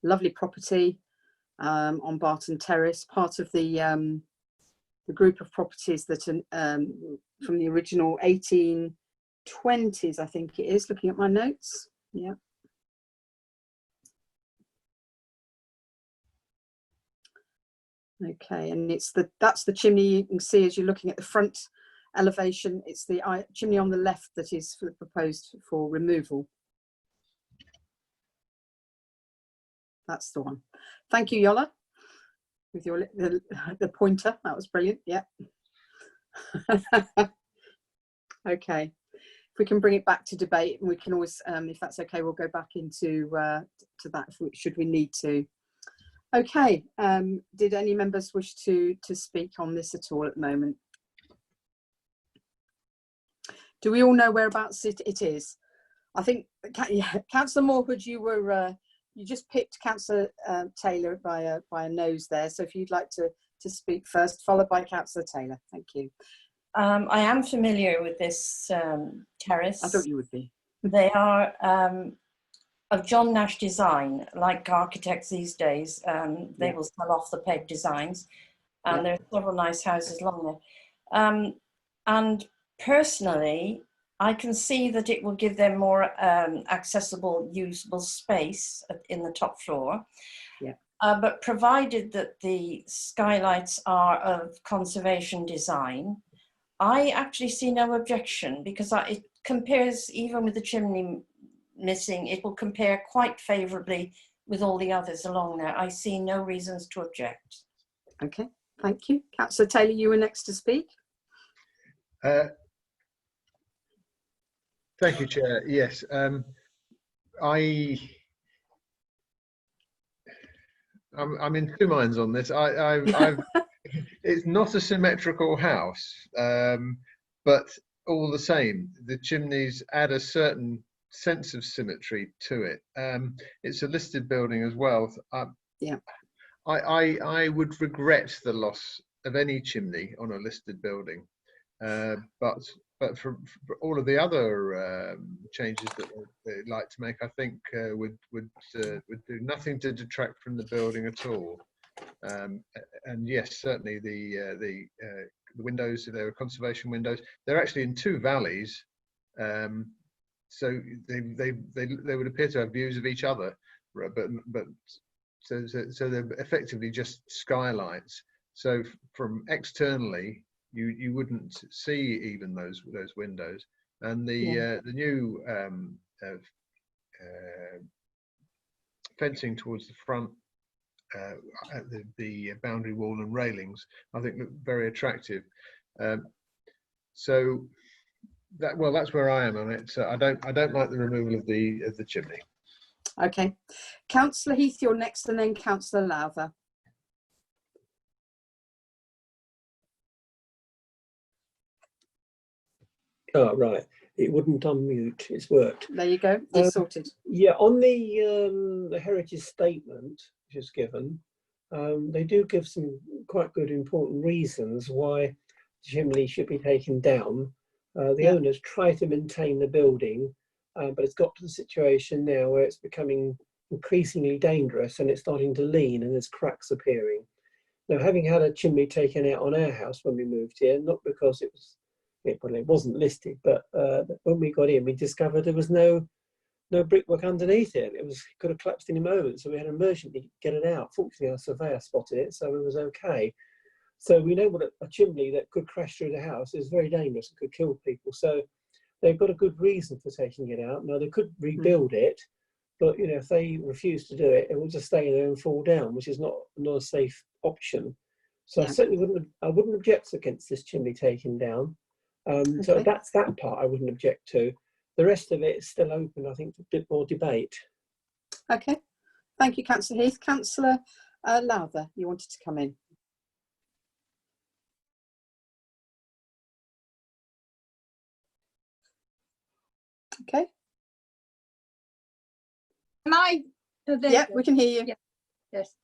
Lovely property on Barton Terrace, part of the group of properties that are from the original 1820s, I think it is, looking at my notes. Yeah. Okay, and that's the chimney you can see as you're looking at the front elevation. It's the chimney on the left that is proposed for removal. That's the one. Thank you, Yola, with your the pointer. That was brilliant. Yeah. Okay, if we can bring it back to debate, and we can always, if that's okay, we'll go back into to that should we need to. Okay, did any members wish to speak on this at all at the moment? Do we all know whereabouts it is? I think, yeah, Councillor Moorhood, you were you just picked Councillor Taylor by a nose there. So if you'd like to speak first, followed by Councillor Taylor. Thank you. I am familiar with this terrace. I thought you would be. They are of John Nash design, like architects these days. They will sell off the peg designs, and there are several nice houses along there. And personally, I can see that it will give them more accessible, usable space in the top floor. Yeah. But provided that the skylights are of conservation design, I actually see no objection, because it compares, even with the chimney missing, it will compare quite favourably with all the others along there. I see no reasons to object. Okay, thank you. Councillor Taylor, you were next to speak. Thank you, Chair. Yes, I'm in two minds on this. It's not a symmetrical house, but all the same, the chimneys add a certain sense of symmetry to it. It's a listed building as well. Yeah. I would regret the loss of any chimney on a listed building, but for all of the other changes that they'd like to make, I think would do nothing to detract from the building at all. And yes, certainly the windows, if they were conservation windows, they're actually in two valleys, so they would appear to have views of each other, but so they're effectively just skylights. So from externally, you wouldn't see even those windows. And the new fencing towards the front, the boundary wall and railings, I think look very attractive. So that's where I am on it. So I don't like the removal of the chimney. Okay, Councillor Heath, you're next, and then Councillor Lowther. Oh, right. It wouldn't unmute. It's worked. There you go. It's sorted. Yeah, on the heritage statement which is given, they do give some quite good important reasons why the chimney should be taken down. The owners try to maintain the building, but it's got to the situation now where it's becoming increasingly dangerous and it's starting to lean and there's cracks appearing. Now, having had a chimney taken out on our house when we moved here, not because it wasn't listed, but when we got in, we discovered there was no brickwork underneath it. It could have collapsed any moment, so we had to emergently get it out. Fortunately, our surveyor spotted it, so it was okay. So we know what a chimney that could crash through the house is very dangerous and could kill people. So they've got a good reason for taking it out. Now, they could rebuild it, but if they refuse to do it, it will just stay there and fall down, which is not a safe option. So I certainly wouldn't object against this chimney taken down. So that's that part I wouldn't object to. The rest of it is still open, I think, for a bit more debate. Okay, thank you, Councillor Heath. Councillor Lowther, you wanted to come in. Okay. Am I? Oh, Yeah, we can hear you. Yeah. Yes.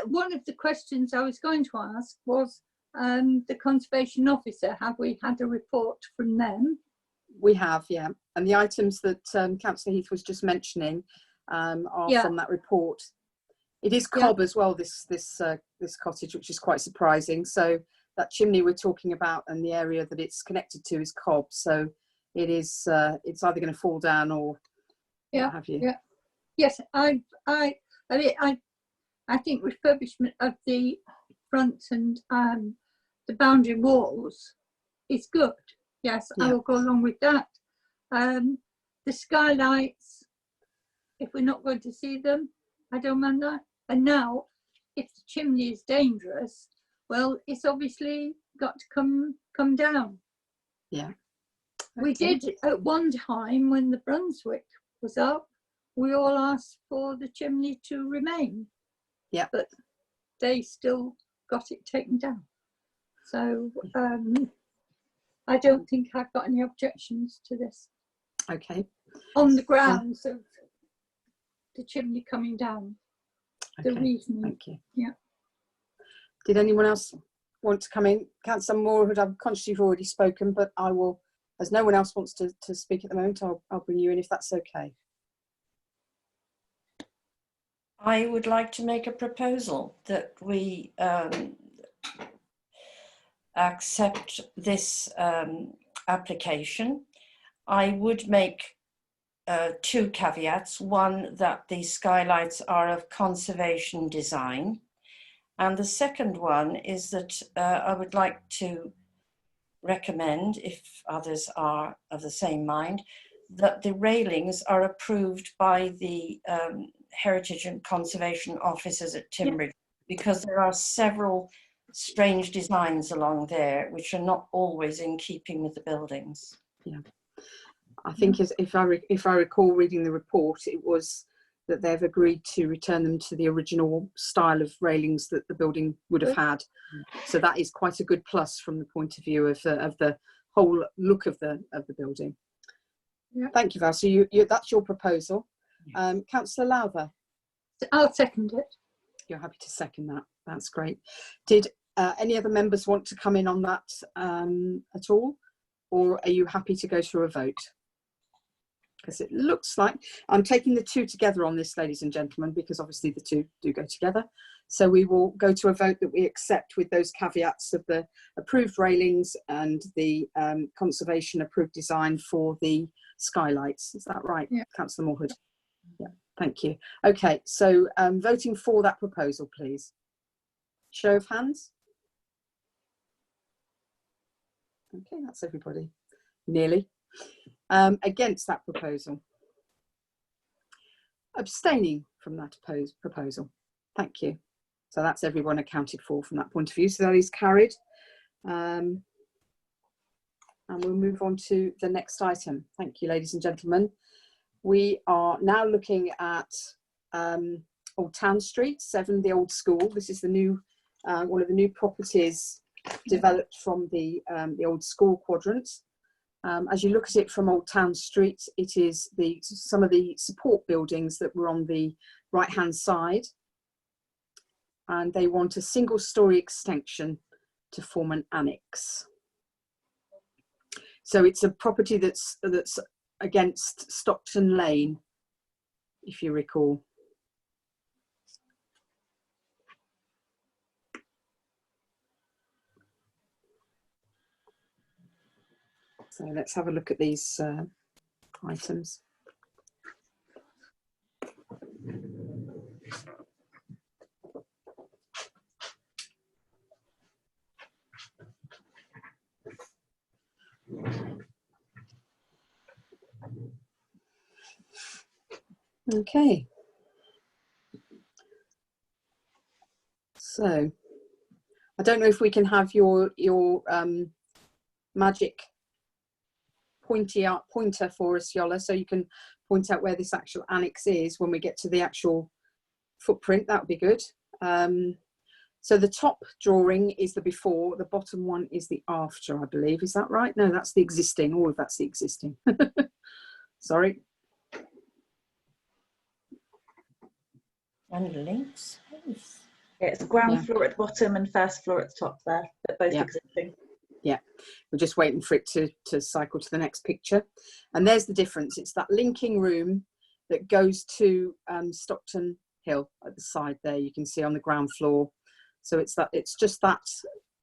One of the questions I was going to ask was the conservation officer. Have we had a report from them? We have, yeah. And the items that Councillor Heath was just mentioning are from that report. It is cob as well, this cottage, which is quite surprising. So that chimney we're talking about and the area that it's connected to is cob. So it is it's either going to fall down or what have you. Yeah. Yes, I think refurbishment of the front and the boundary walls is good. Yes, I will go along with that. The skylights, if we're not going to see them, I don't mind that. And now, if the chimney is dangerous, well, it's obviously got to come down. Yeah. We did at one time when the Brunswick was up, we all asked for the chimney to remain. Yeah. But they still got it taken down. So I don't think I've got any objections to this. Okay. On the grounds of the chimney coming down. The reasoning. Thank you. Yeah. Did anyone else want to come in? Councillor Moore, I'm conscious you've already spoken, but I will, as no one else wants to speak at the moment, I'll bring you in if that's okay. I would like to make a proposal that we accept this application. I would make two caveats. One, that the skylights are of conservation design. And the second one is that I would like to recommend, if others are of the same mind, that the railings are approved by the Heritage and Conservation officers at Timbridge, because there are several strange designs along there which are not always in keeping with the buildings. Yeah, I think if I recall reading the report, it was that they've agreed to return them to the original style of railings that the building would have had. So that is quite a good plus from the point of view of the whole look of the building. Yeah. Thank you, Val. So that's your proposal. Councillor Lowther. I'll second it. You're happy to second that. That's great. Did any other members want to come in on that at all? Or are you happy to go through a vote? Because it looks like I'm taking the two together on this, ladies and gentlemen, because obviously the two do go together. So we will go to a vote that we accept with those caveats of the approved railings and the conservation approved design for the skylights. Is that right, yeah. Councillor Moorhood? Yeah, thank you. Okay, so voting for that proposal, please. Show of hands. Okay, that's everybody, nearly. Against that proposal? Abstaining from that proposal? Thank you. So that's everyone accounted for from that point of view. So that is carried. And we'll move on to the next item. Thank you, ladies and gentlemen. We are now looking at Old Town Street, 7, the old school. This is the new one of the new properties developed from the old school quadrant. As you look at it from Old Town Street, it is some of the support buildings that were on the right-hand side, and they want a single-storey extension to form an annex. So it's a property that's against Stockton Lane, if you recall. So let's have a look at these items. Okay. So I don't know if we can have your magic pointer for us, Yola, so you can point out where this actual annex is when we get to the actual footprint. That would be good. So the top drawing is the before, the bottom one is the after, I believe. Is that right? No, that's the existing. All of that's the existing. Sorry. And links. Yeah, it's ground floor at the bottom and first floor at the top there, but both existing. Yeah, we're just waiting for it to cycle to the next picture. And there's the difference. It's that linking room that goes to Stockton Hill at the side there. You can see on the ground floor. So it's just that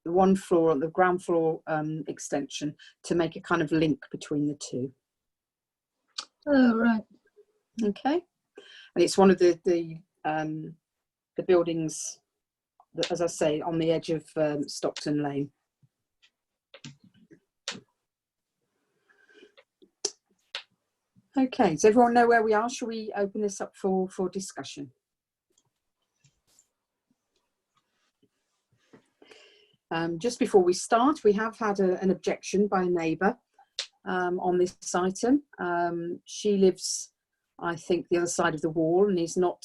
one floor on the ground floor extension to make a kind of link between the two. Oh, right. Okay. And it's one of the buildings that, as I say, on the edge of Stockton Lane. Okay, does everyone know where we are? Shall we open this up for discussion? Just before we start, we have had an objection by a neighbour on this item. She lives, I think, the other side of the wall and is not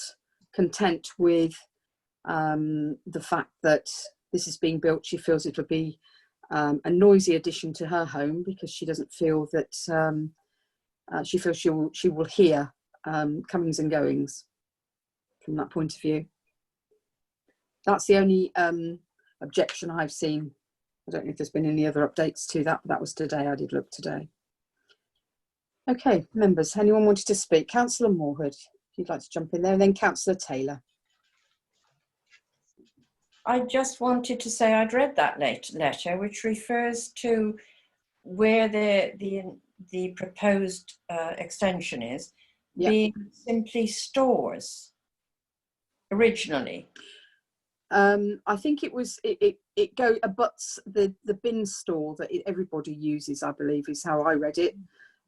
content with the fact that this is being built. She feels it would be a noisy addition to her home because she doesn't feel that she feels she will hear comings and goings from that point of view. That's the only objection I've seen. I don't know if there's been any other updates to that, but that was today. I did look today. Okay, members, anyone wanted to speak? Councillor Moorhood, if you'd like to jump in there, and then Councillor Taylor. I just wanted to say I'd read that letter, which refers to where the proposed extension is, Yeah. being simply stores originally. I think it was it abuts the bin store that everybody uses, I believe, is how I read it,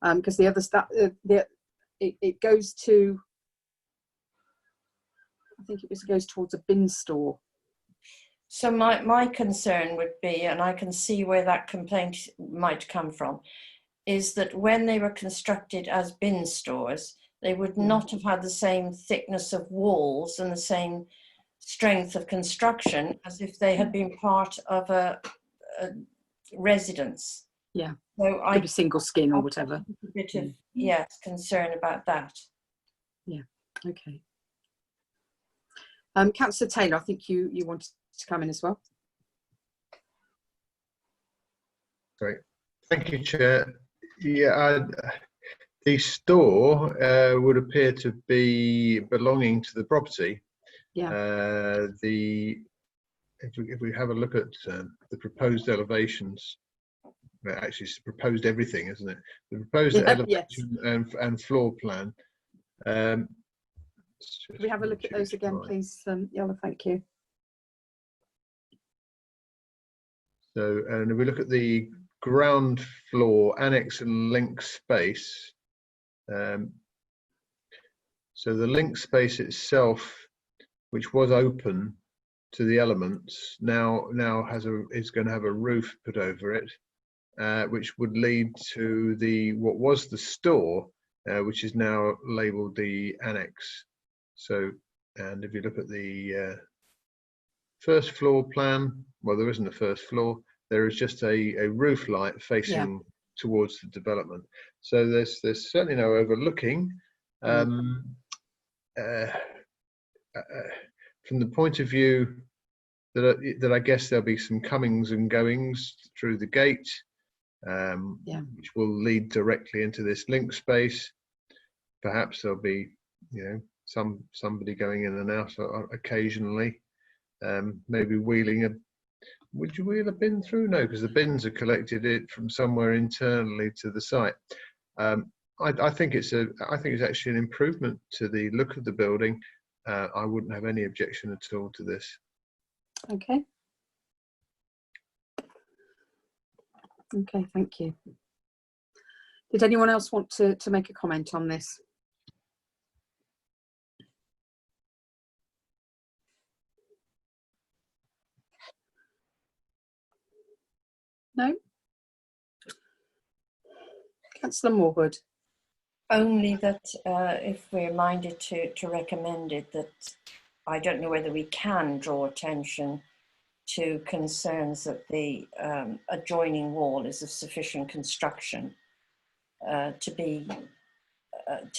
because the other stuff it goes to, I think it goes towards a bin store. So my concern would be, and I can see where that complaint might come from, is that when they were constructed as bin stores, they would not have had the same thickness of walls and the same strength of construction as if they had been part of a residence. Yeah. So I Could be single skin or whatever. a bit of yes concern about that. Yeah. Okay. Councillor Taylor, I think you wanted to come in as well. Great. Thank you, Chair. Yeah, the store would appear to be belonging to the property. Yeah. If we have a look at the proposed elevations, well, actually it's proposed everything, isn't it? The proposed elevation and floor plan. Can we have a look at those again, please, Yola? Thank you. So, and if we look at the ground floor annex and link space, so the link space itself, which was open to the elements, now is going to have a roof put over it, which would lead to what was the store, which is now labelled the annex. So, and if you look at the first floor plan, well, there isn't a first floor. There is just a roof light facing towards the development. So there's certainly no overlooking. From the point of view that I guess there'll be some comings and goings through the gate, which will lead directly into this link space. Perhaps there'll be, somebody going in and out occasionally. Maybe wheeling would you wheel a bin through? No, because the bins are collected from somewhere internally to the site. I think it's actually an improvement to the look of the building. I wouldn't have any objection at all to this. Okay. Okay, thank you. Did anyone else want to make a comment on this? No? Councillor Morwood. Only that if we're minded to recommend it, that I don't know whether we can draw attention to concerns that the adjoining wall is of sufficient construction to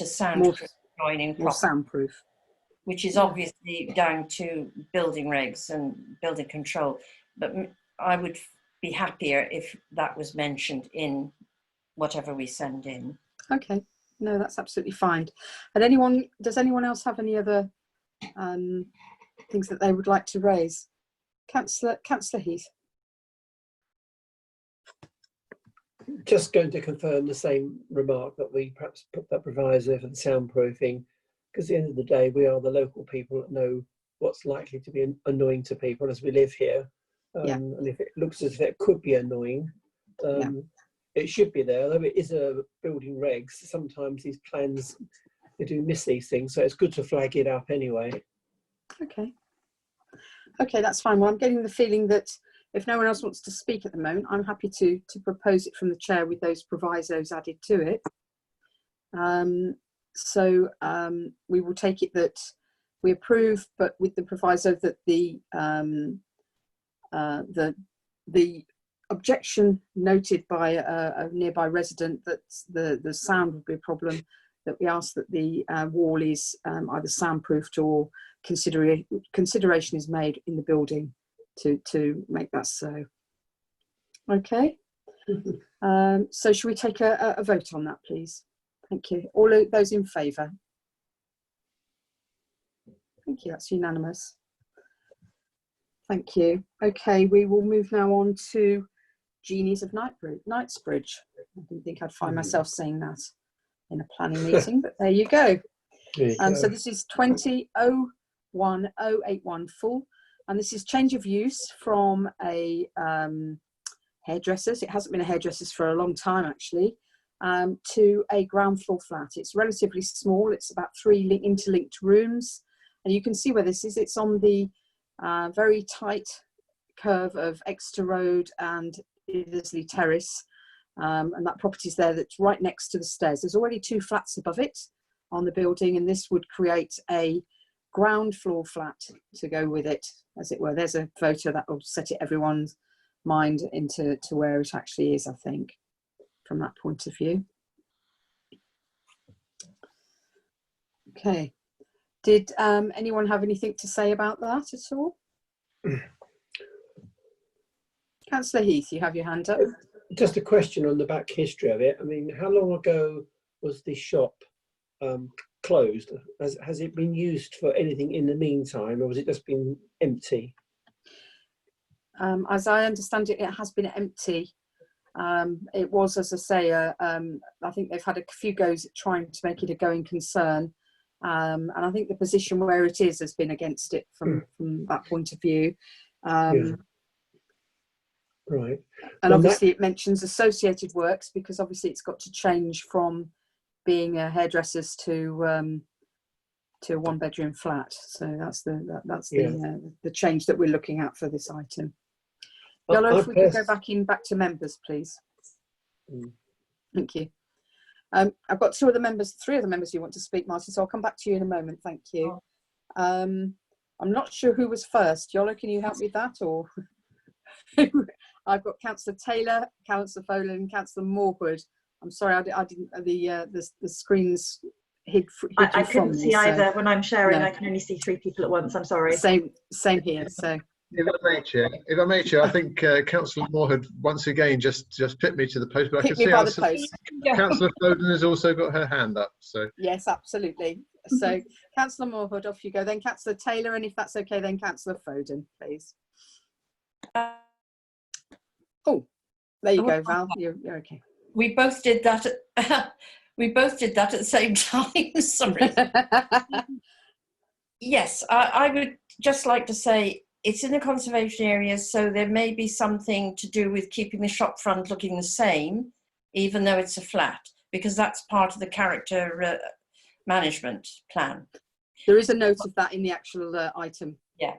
soundproof adjoining more soundproof, which is obviously down to building regs and building control. But I would be happier if that was mentioned in whatever we send in. Okay, no, that's absolutely fine. And does anyone else have any other things that they would like to raise? Councillor Heath. Just going to confirm the same remark that we perhaps put that proviso for the soundproofing, because at the end of the day, we are the local people that know what's likely to be annoying to people as we live here. And if it looks as if it could be annoying, it should be there. Although it is a building regs, sometimes these plans, they do miss these things. So it's good to flag it up anyway. Okay. Okay, that's fine. Well, I'm getting the feeling that if no one else wants to speak at the moment, I'm happy to propose it from the chair with those provisos added to it. So we will take it that we approve, but with the proviso that the objection noted by a nearby resident that the sound would be a problem, that we ask that the wall is either soundproofed or consideration is made in the building to make that so. Okay. So should we take a vote on that, please? Thank you. All of those in favour? Thank you, that's unanimous. Thank you. Okay, we will move now on to Genies of Knightsbridge. I didn't think I'd find myself saying that in a planning meeting, but there you go. So this is 20-01081 full, and this is change of use from a hairdressers. It hasn't been a hairdresser's for a long time actually, to a ground floor flat. It's relatively small. It's about 3 interlinked rooms, and you can see where this is. It's on the very tight curve of Exeter Road and Iddesleigh Terrace, and that property's there that's right next to the stairs. There's already 2 flats above it on the building, and this would create a ground floor flat to go with it, as it were. There's a photo that will set it everyone's mind into where it actually is, I think, from that point of view. Okay, did anyone have anything to say about that at all? Councillor Heath, you have your hand up. Just a question on the back history of it. I mean, how long ago was the shop closed? Has it been used for anything in the meantime, or has it just been empty? As I understand it, it has been empty. It was, as I say, I think they've had a few goes at trying to make it a going concern, and I think the position where it is has been against it from that point of view. Right. And obviously it mentions associated works, because obviously it's got to change from being a hairdresser's to a 1-bedroom flat. So that's the change that we're looking at for this item. Yolo, if we could go back to members, please. Thank you. I've got 3 other members who want to speak, Martin, so I'll come back to you in a moment. Thank you. I'm not sure who was first. Yolo, can you help me with that? Or I've got Councillor Taylor, Councillor Folan, and Councillor Moorhood. I'm sorry, I didn't. The screens hid I couldn't see me, either. so, when I'm sharing, no. I can only see 3 people at once. I'm sorry. Same here. So. If I may, Chair, I think Councillor Moorhood once again just pipped me to the post, but I can see Councillor Foden has also got her hand up. So yes, absolutely. So Councillor Moorhood, off you go. Then Councillor Taylor, and if that's okay, then Councillor Foden, please. Oh, there you go, Val. You're okay. We both did that. We both did that at the same time. Sorry. Yes, I would just like to say it's in a conservation area, so there may be something to do with keeping the shop front looking the same, even though it's a flat, because that's part of the character management plan. There is a note of that in the actual item. Yeah,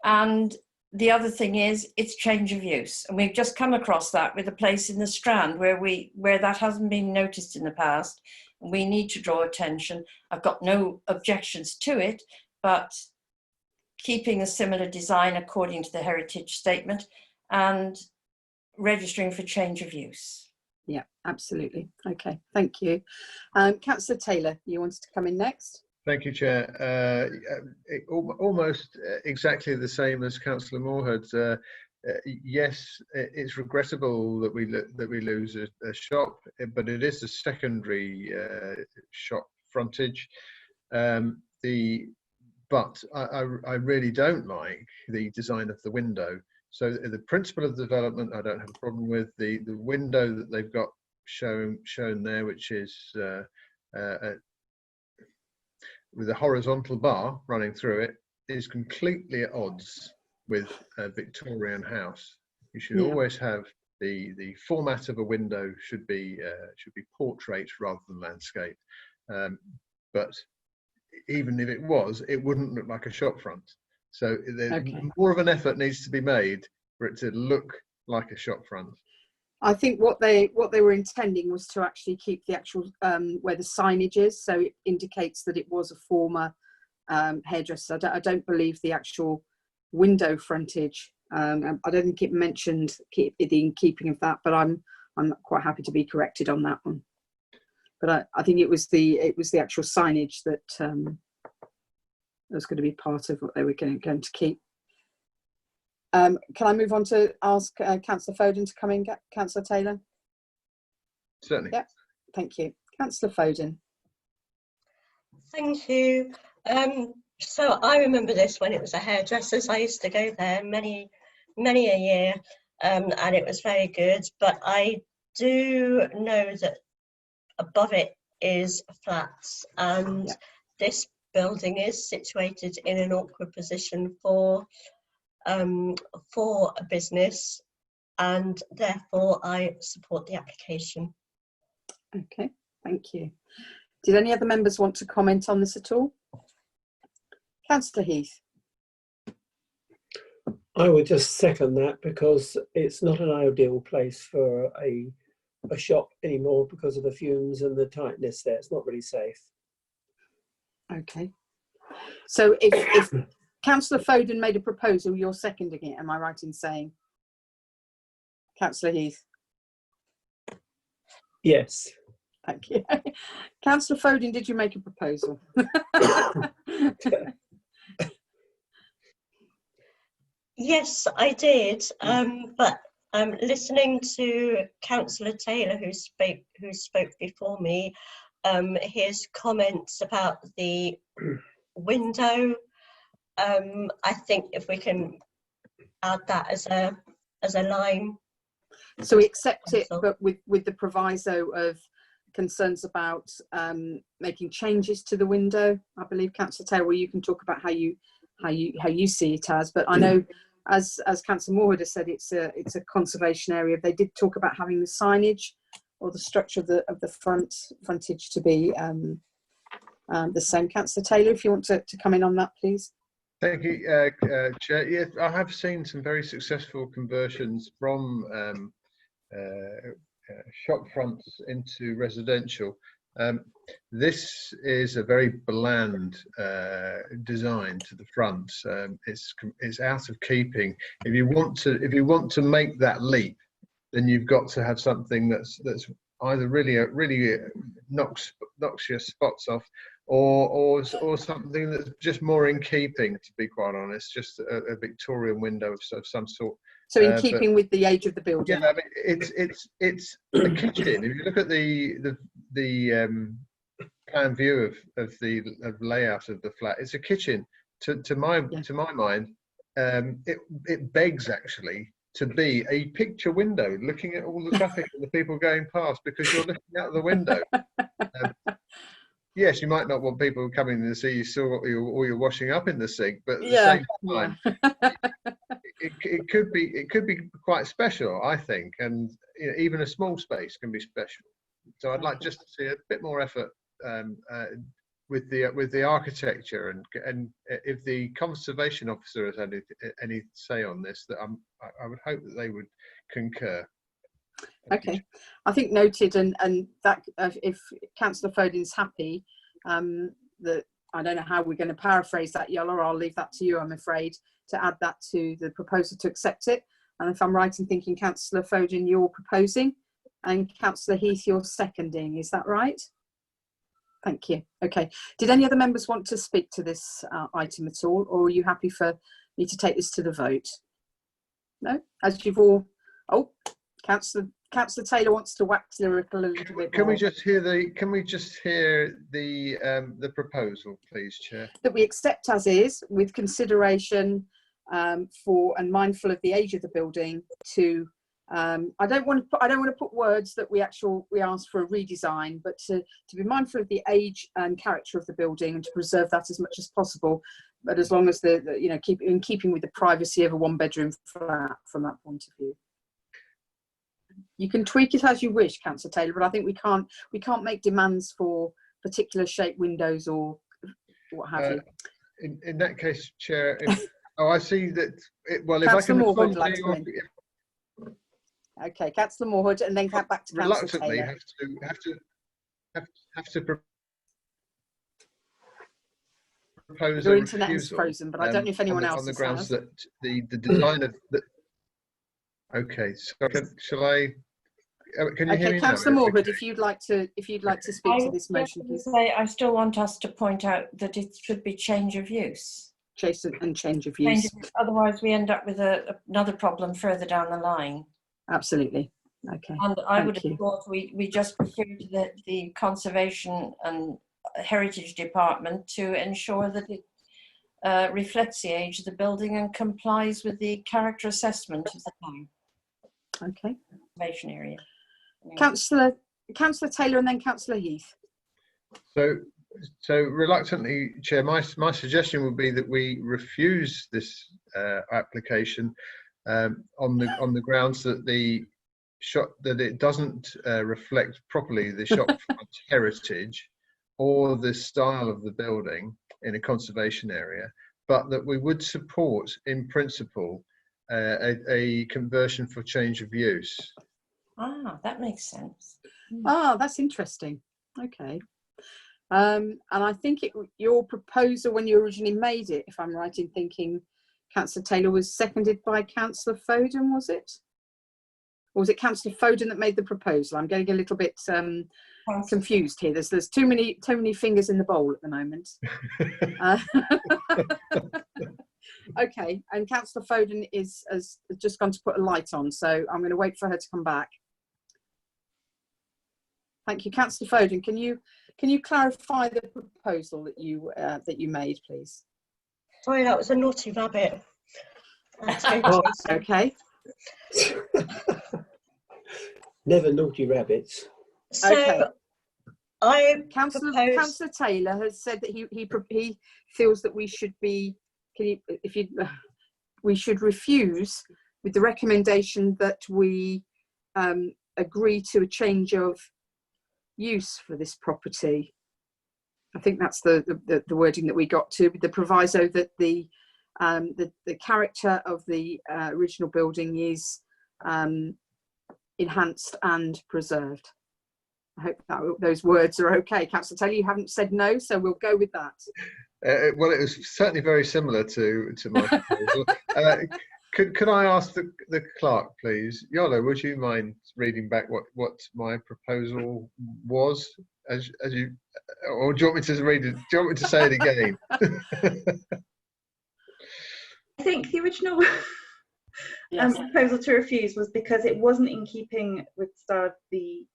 and the other thing is it's change of use, and we've just come across that with a place in the Strand where that hasn't been noticed in the past, and we need to draw attention. I've got no objections to it, but keeping a similar design according to the heritage statement and registering for change of use. Yeah, absolutely. Okay, thank you. Councillor Taylor, you wanted to come in next? thank you, Chair. Almost exactly the same as Councillor Moorhood. Yes, it's regrettable that we lose a shop, but it is a secondary shop frontage. But I really don't like the design of the window. So the principle of development I don't have a problem with. The window that they've got shown there, which is with a horizontal bar running through it, is completely at odds with a Victorian house. You should always have the format of a window should be portrait rather than landscape. But even if it was, it wouldn't look like a shop front. So more of an effort needs to be made for it to look like a shop front. I think what they were intending was to actually keep the actual where the signage is, so it indicates that it was a former hairdresser. I don't believe the actual window frontage. I don't think it mentioned the keeping of that, but I'm quite happy to be corrected on that one. But I think it was the actual signage that was going to be part of what they were going to keep. Can I move on to ask Councillor Foden to come in, Councillor Taylor? Certainly. Yeah, thank you. Councillor Foden. Thank you. So I remember this when it was a hairdresser's. I used to go there many a year. and it was very good. But I do know that above it is flats, and this building is situated in an awkward position for a business, and therefore I support the application. Okay, thank you. Did any other members want to comment on this at all? Councillor Heath. I would just second that, because it's not an ideal place for a shop anymore because of the fumes and the tightness there. It's not really safe. Okay. So if Councillor Foden made a proposal, you're seconding it, am I right in saying? Councillor Heath. Yes. Thank you. Councillor Foden, did you make a proposal? Yes, I did. But listening to Councillor Taylor, who spoke before me, his comments about the window, I think if we can add that as a line. So we accept it, but with the proviso of concerns about making changes to the window. I believe, Councillor Taylor, you can talk about how you see it as. But I know, as Councillor Moorhood has said, it's a conservation area. They did talk about having the signage or the structure of the frontage to be the same. Councillor Taylor, if you want to come in on that, please. Thank you, Chair. Yes, I have seen some very successful conversions from shop fronts into residential. This is a very bland design to the front. It's out of keeping. If you want to make that leap, then you've got to have something that's either really knocks your spots off, or something that's just more in keeping. To be quite honest, just a Victorian window of some sort. So in keeping with the age of the building. Yeah, I mean, it's a kitchen. If you look at the plan view of the layout of the flat, it's a kitchen. To my mind, it begs actually to be a picture window, looking at all the traffic and the people going past, because you're looking out of the window. Yes, you might not want people coming in to see you saw all your washing up in the sink, but at the same time, it could be quite special, I think, and even a small space can be special. So I'd like just to see a bit more effort with the architecture, and if the conservation officer has any say on this, that I would hope that they would concur. Okay, I think noted, and that if Councillor Foden's happy, that I don't know how we're going to paraphrase that, Yola. I'll leave that to you, I'm afraid, to add that to the proposal to accept it. And if I'm right in thinking, Councillor Foden, you're proposing, and Councillor Heath, you're seconding. Is that right? Thank you. Okay. Did any other members want to speak to this item at all, or are you happy for me to take this to the vote? No, as you've all. Oh, Councillor Taylor wants to wax lyrical a little bit. Can we just hear the proposal, please, Chair? That we accept as is, with consideration for and mindful of the age of the building. To I don't want to put words that we ask for a redesign, but to be mindful of the age and character of the building and to preserve that as much as possible. But as long as in keeping with the privacy of a one-bedroom flat from that point of view. You can tweak it as you wish, Councillor Taylor, but I think we can't make demands for particular shaped windows or what have you. In that case, Chair, I see that. If Councillor I can Moorhood, respond to okay, Councillor Moorhood, and then back to Councillor reluctantly Taylor. have to propose Your a internet is refusal, frozen, but I don't know if anyone else on the has. grounds that the design of the. Okay, so shall I? Can you hear me now? Councillor Moorhood, if you'd like to speak to this motion, please. I still want us to point out that it should be change of use. Change of use. Otherwise, we end up with another problem further down the line. Absolutely. Okay. And I would have thought we just refer to the Conservation and Heritage Department to ensure that it reflects the age of the building and complies with the character assessment of the town. Okay. Conservation area. Councillor Taylor and then Councillor Heath. So reluctantly, Chair, my suggestion would be that we refuse this application on the grounds that it doesn't reflect properly the shopfront heritage or the style of the building in a conservation area, but that we would support, in principle, a conversion for change of use. Ah, that makes sense. Ah, that's interesting. Okay. And I think your proposal when you originally made it, if I'm right in thinking, Councillor Taylor, was seconded by Councillor Foden, was it? Or was it Councillor Foden that made the proposal? I'm getting a little bit confused here. There's too many fingers in the bowl at the moment. Okay, and Councillor Foden has just gone to put a light on, so I'm going to wait for her to come back. Thank you, Councillor Foden. Can you clarify the proposal that you made, please? Sorry, that was a naughty rabbit. Okay. Never naughty rabbits. So Okay. Councillor Councillor Taylor has said that he feels that we should be. We should refuse with the recommendation that we agree to a change of use for this property. I think that's the wording that we got to, with the proviso that the character of the original building is enhanced and preserved. I hope that those words are okay. Councillor Taylor, you haven't said no, so we'll go with that. Well, it was certainly very similar to my proposal. Could I ask the clerk, please? Yolo, would you mind reading back what my proposal was, as you, or do you want me to read it? Do you want me to say it again? I think the original proposal to refuse was because it wasn't in keeping with the style of the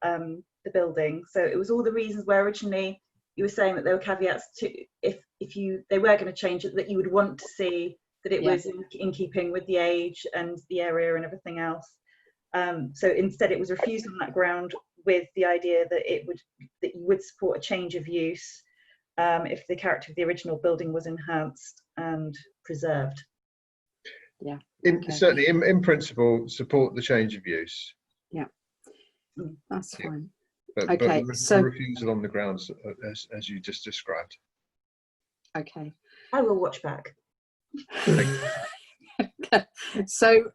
building. So it was all the reasons where originally you were saying that there were caveats to if they were going to change it, that you would want to see that it was in keeping with the age and the area and everything else. So instead it was refused on that ground, with the idea that you would support a change of use if the character of the original building was enhanced and preserved. Yeah. Certainly, in principle, support the change of use. Yeah, that's fine. But Okay, so refusal on the grounds as you just described. Okay. I will watch back. So,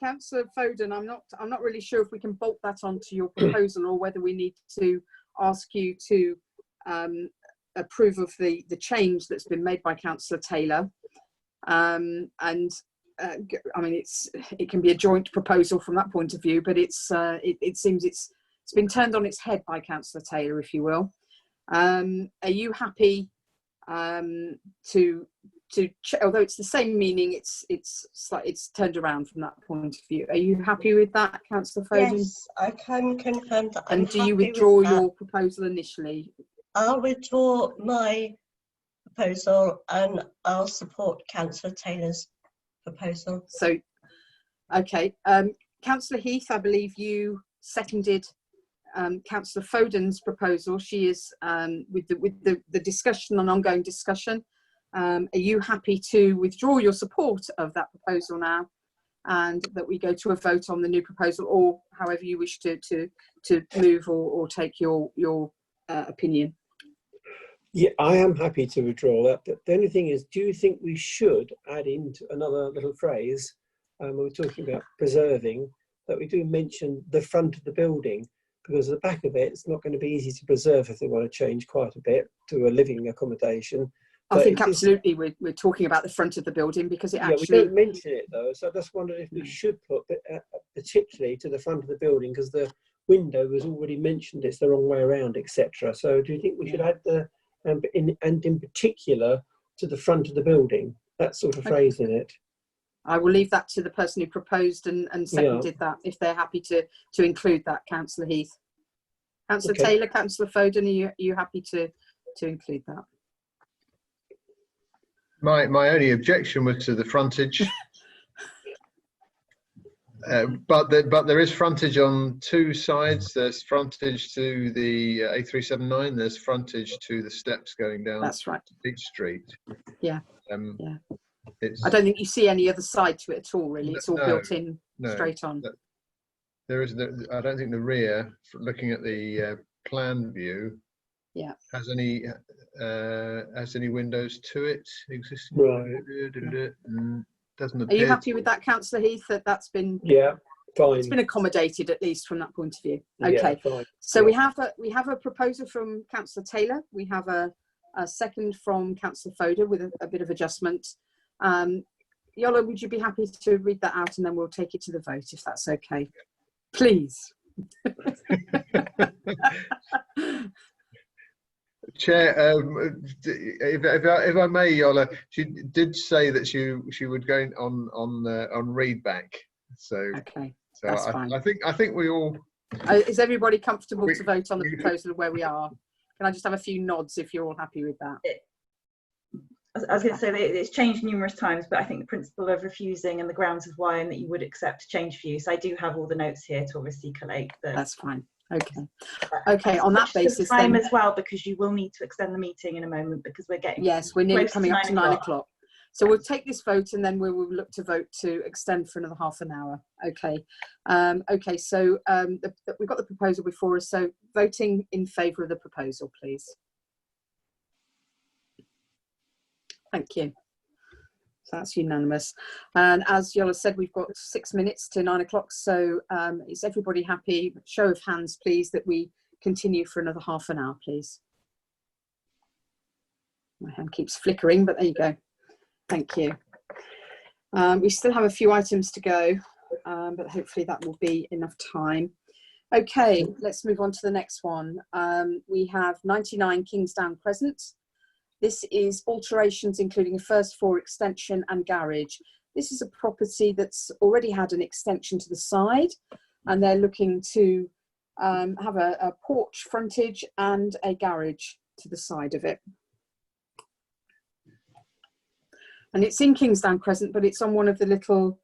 Councillor Foden, I'm not really sure if we can bolt that onto your proposal, or whether we need to ask you to approve of the change that's been made by Councillor Taylor. I mean, it can be a joint proposal from that point of view, but it seems it's been turned on its head by Councillor Taylor, if you will. Are you happy although it's the same meaning, it's turned around from that point of view? Are you happy with that, Councillor Foden? Yes, I can confirm that. And do you withdraw your proposal initially? I'll withdraw my proposal and I'll support Councillor Taylor's proposal. So, okay. Councillor Heath, I believe you seconded Councillor Foden's proposal. She is with the discussion and ongoing discussion. Are you happy to withdraw your support of that proposal now, and that we go to a vote on the new proposal, or however you wish to move or take your opinion? Yeah, I am happy to withdraw that. But the only thing is, do you think we should add into another little phrase when we're talking about preserving, that we do mention the front of the building? Because the back of it's not going to be easy to preserve if they want to change quite a bit to a living accommodation. I think absolutely we're talking about the front of the building, because it actually... Yeah, we don't mention it though, so I just wondered if we should put, particularly to the front of the building, because the window was already mentioned, it's the wrong way around, etc. So do you think we should add the, and in particular, to the front of the building, that sort of phrase in it? I will leave that to the person who proposed and seconded that, if they're happy to include that. Councillor Heath. Councillor Taylor, Councillor Foden, are you happy to include that? My only objection was to the frontage. But there is frontage on two sides. There's frontage to the A379. There's frontage to the steps going down That's right. Beach Street. Yeah. Yeah. I don't think you see any other side to it at all, really. It's all built in straight on. There is. I don't think the rear, looking at the plan view, has any windows to it existing. Right. Doesn't Are appear. you happy with that, Councillor Heath? That's been fine. It's been accommodated, at least from that point of view. Yeah, Okay. fine. So we have a proposal from Councillor Taylor. We have a second from Councillor Foder with a bit of adjustment. Yola, would you be happy to read that out, and then we'll take it to the vote, if that's okay? Please. Chair, if I may, Yola, she did say that she would go on read back. So okay, so that's fine. I think we all. Is everybody comfortable to vote on the proposal of where we are? Can I just have a few nods if you're all happy with that? I was going to say that it's changed numerous times, but I think the principle of refusing and the grounds of why, and that you would accept change for you. So I do have all the notes here to obviously collate. That's fine. Okay. Okay. On that basis, time then, as well, because you will need to extend the meeting in a moment because we're getting we're nearly close coming up to 9 9 o'clock. So we'll take this vote, and then we will look to vote to extend for another half an hour. Okay. Okay. So we've got the proposal before us. So voting in favour of the proposal, please. Thank you. So that's unanimous. And as Yola said, we've got 6 minutes to 9 o'clock. So is everybody happy? Show of hands, please, that we continue for another half an hour, please. My hand keeps flickering, but there you go. Thank you. We still have a few items to go, but hopefully that will be enough time. Okay, let's move on to the next one. We have 99 Kingsdown Crescent. This is alterations including a first floor extension and garage. This is a property that's already had an extension to the side, and they're looking to have a porch frontage and a garage to the side of it. And it's in Kingsdown Crescent, but it's on one of the little,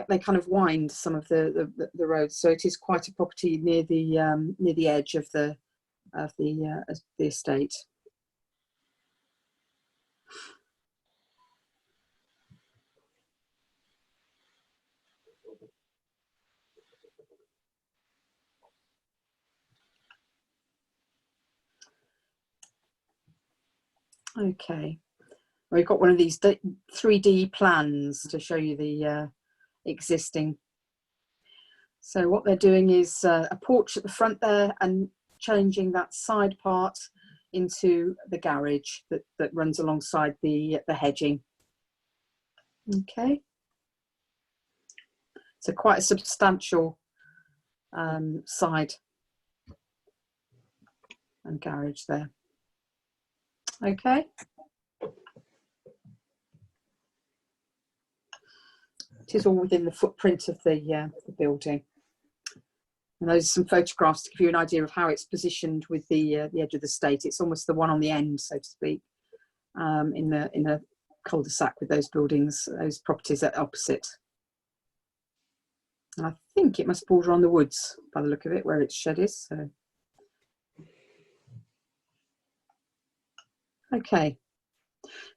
they kind of wind some of the roads, so it is quite a property near the edge of the estate. Okay, we've got one of these 3D plans to show you the existing. So what they're doing is a porch at the front there and changing that side part into the garage that runs alongside the hedging. Okay, so quite a substantial side and garage there. Okay. It is all within the footprint of the building. And those are some photographs to give you an idea of how it's positioned with the edge of the estate. It's almost the one on the end, so to speak, in a cul-de-sac with those buildings, those properties at opposite. And I think it must border on the woods by the look of it, where its shed is. So. Okay,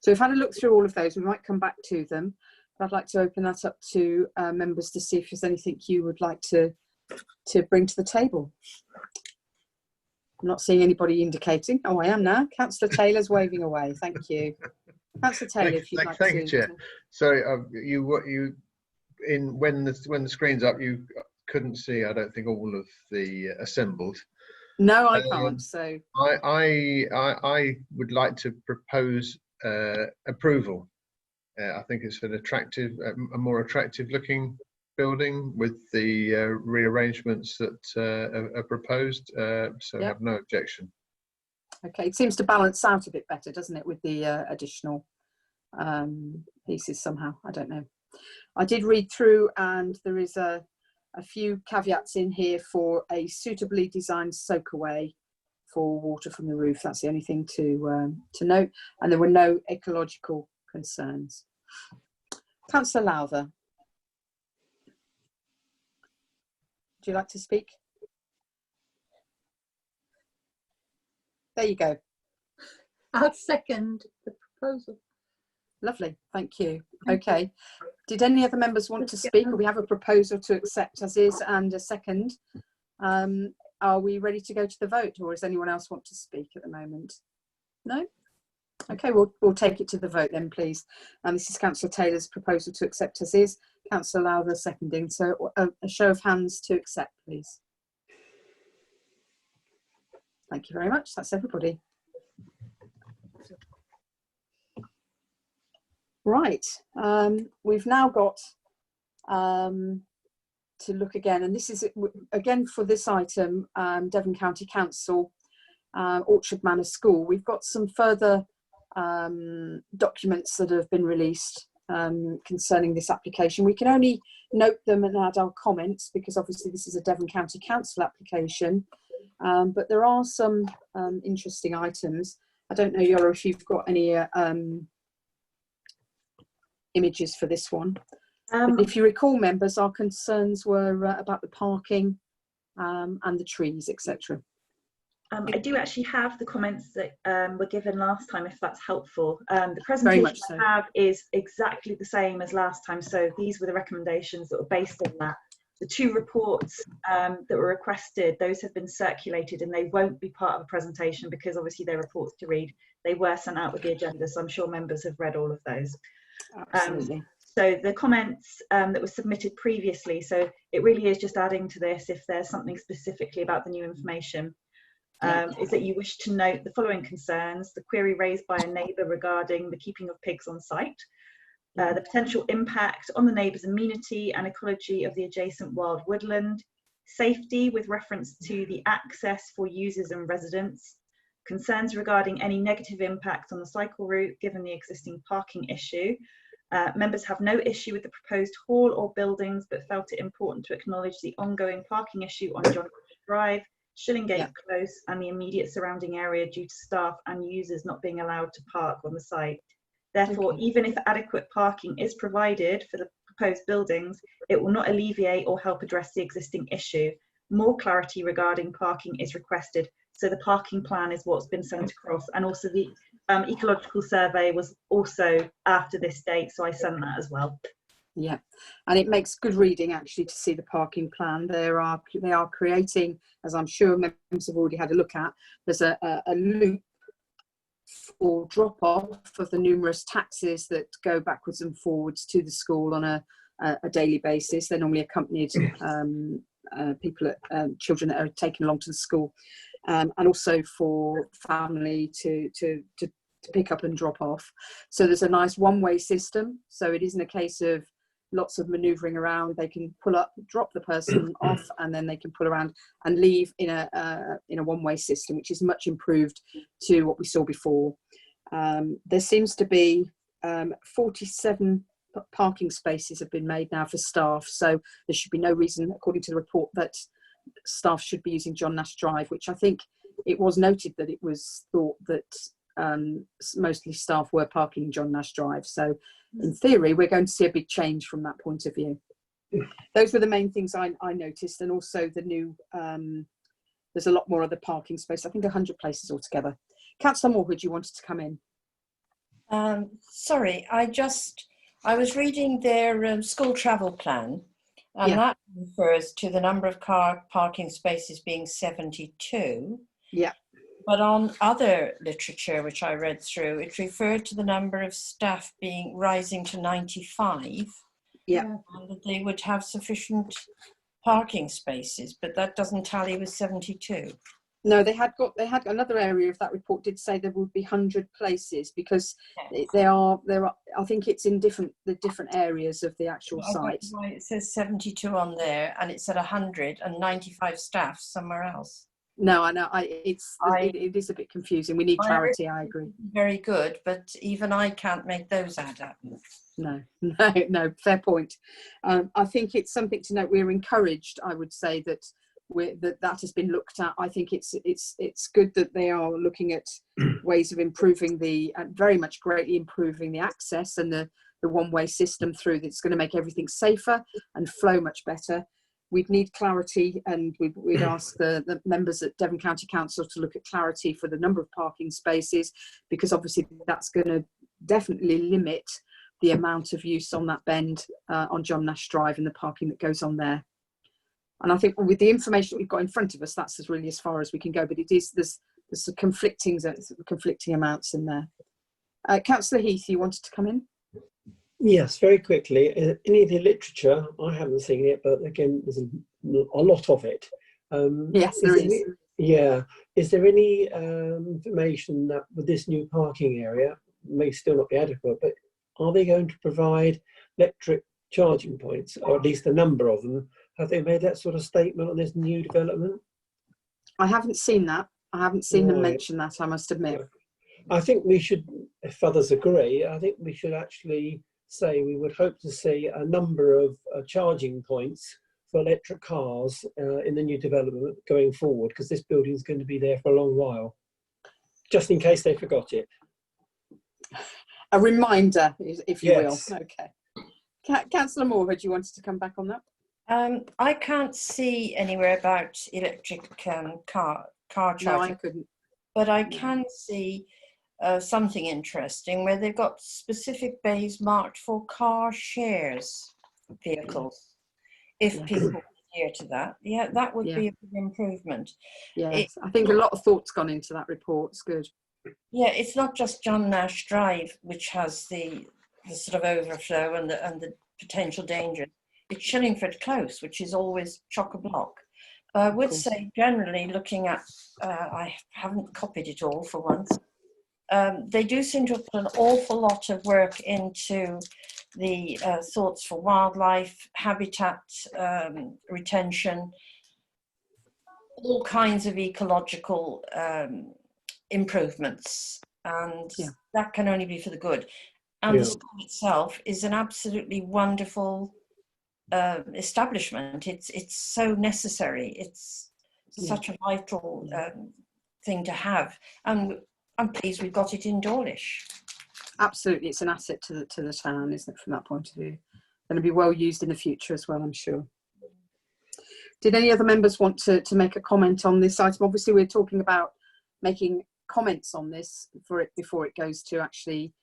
so we've had a look through all of those. We might come back to them, but I'd like to open that up to members to see if there's anything you would like to bring to the table. I'm not seeing anybody indicating. Oh, I am now. Councillor Taylor's waving away. Thank you. Councillor Taylor, if you'd like to. Thank you, Chair. So when the screen's up, you couldn't see, I don't think, all of the assembled. No, I can't. So I would like to propose approval. I think it's an attractive, a more attractive looking building with the rearrangements that are proposed. So I have no objection. Okay, it seems to balance out a bit better, doesn't it, with the additional pieces somehow. I don't know. I did read through, and there is a few caveats in here for a suitably designed soakaway for water from the roof. That's the only thing to note. And there were no ecological concerns. Councillor Lowther. you like to speak? There you go. I'll second the proposal. Lovely, thank you. Okay. Did any other members want to speak? We have a proposal to accept as is and a second. Are we ready to go to the vote, or does anyone else want to speak at the moment? No? Okay, we'll take it to the vote then, please. This is Councillor Taylor's proposal to accept as is. Councillor Lowther seconding. So a show of hands to accept, please. Thank you very much. That's everybody. Right, we've now got to look again, and this is again for this item, Devon County Council, Orchard Manor School. We've got some further documents that have been released concerning this application. We can only note them and add our comments because obviously this is a Devon County Council application, but there are some interesting items. I don't know, Yola, if you've got any images for this one. But if you recall, members, our concerns were about the parking and the trees, etc. I do actually have the comments that were given last time, if that's helpful. The Very presentation much so. I have is exactly the same as last time, so these were the recommendations that were based on that. The two reports that were requested, those have been circulated and they won't be part of the presentation because obviously they're reports to read. They were sent out with the agenda, so I'm sure members have read all of those. Absolutely. So the comments that were submitted previously, so it really is just adding to this if there's something specifically about the new information, is that you wish to note the following concerns: the query raised by a neighbour regarding the keeping of pigs on site, the potential impact on the neighbour's amenity and ecology of the adjacent wild woodland, safety with reference to the access for users and residents, concerns regarding any negative impact on the cycle route given the existing parking issue. Members have no issue with the proposed hall or buildings, but felt it important to acknowledge the ongoing parking issue on John Drive, Shillingate Close, and the immediate surrounding area due to staff and users not being allowed to park on the site. Therefore, even if adequate parking is provided for the proposed buildings, it will not alleviate or help address the existing issue. More clarity regarding parking is requested. So the parking plan is what's been sent across, and also the ecological survey was also after this date, so I sent that as well. Yeah, and it makes good reading actually to see the parking plan. They are creating, as I'm sure members have already had a look at, there's a loop for drop off of the numerous taxis that go backwards and forwards to the school on a daily basis. They're normally accompanied people, children that are taken along to the school, and also for family to pick up and drop off. So there's a nice one-way system. So it isn't a case of lots of manoeuvring around. They can pull up, drop the person off, and then they can pull around and leave in a one-way system, which is much improved to what we saw before. There seems to be 47 parking spaces have been made now for staff, so there should be no reason, according to the report, that staff should be using John Nash Drive, which I think it was noted that it was thought that mostly staff were parking John Nash Drive. So in theory, we're going to see a big change from that point of view. Those were the main things I noticed, and also the new, there's a lot more other parking space, I think 100 places altogether. Councillor Morhood, you wanted to come in. Sorry, I was reading their school travel plan, and that refers to the number of car parking spaces being 72. Yeah. But on other literature, which I read through, it referred to the number of staff rising to 95. Yeah. And that they would have sufficient parking spaces, but that doesn't tally with 72. No, they had another area of that report did say there would be 100 places, because there are I think it's in the different areas of the actual site. It says 72 on there, and it said 100 and 95 staff somewhere else. No, I know. It is a bit confusing. We need clarity. I agree. Very good, but even I can't make those add up. No. Fair point. I think it's something to note. We're encouraged, I would say, that that has been looked at. I think it's good that they are looking at ways of improving very much greatly improving the access and the one-way system through. That's going to make everything safer and flow much better. we'd need clarity, and we'd ask the members at Devon County Council to look at clarity for the number of parking spaces, because obviously that's going to definitely limit the amount of use on that bend on John Nash Drive and the parking that goes on there. And I think with the information that we've got in front of us, that's really as far as we can go. But there's some conflicting amounts in there. Councillor Heath, you wanted to come in? Yes, very quickly. Any of the literature, I haven't seen it, but again, there's a lot of it. Yes, there is. Yeah. Is there any information that with this new parking area, may still not be adequate, but are they going to provide electric charging points, or at least a number of them? Have they made that sort of statement on this new development? I haven't seen that. I haven't seen them Right. mention that, I must admit. I think we should, if others agree, I think we should actually say we would hope to see a number of charging points for electric cars in the new development going forward, because this building is going to be there for a long while, just in case they forgot it. A reminder, if you Yes. will. Okay. Councillor Moorhead, you wanted to come back on that? I can't see anywhere about electric car charging. No, I couldn't. But I can see something interesting where they've got specific bays marked for car shares vehicles. If Yes. people adhere to that, that would Yeah. be a big improvement. Yes, I think a lot of thought's gone into that report. It's good. Yeah, it's not just John Nash Drive which has the sort of overflow and the potential danger. It's Shillingford Close, which is always chock-a-block. I would say generally looking at, I haven't copied it all for once, they do seem to have put an awful lot of work into the thoughts for wildlife, habitat retention, all kinds of ecological improvements, and that can only be for the good. And the school itself is an absolutely wonderful establishment. It's so necessary. It's such a vital thing to have, and I'm pleased we've got it in Dawlish. Absolutely, it's an asset to the town, isn't it? From that point of view, going to be well used in the future as well, I'm sure. Did any other members want to make a comment on this item? Obviously, we're talking about making comments on this for it before it goes to actually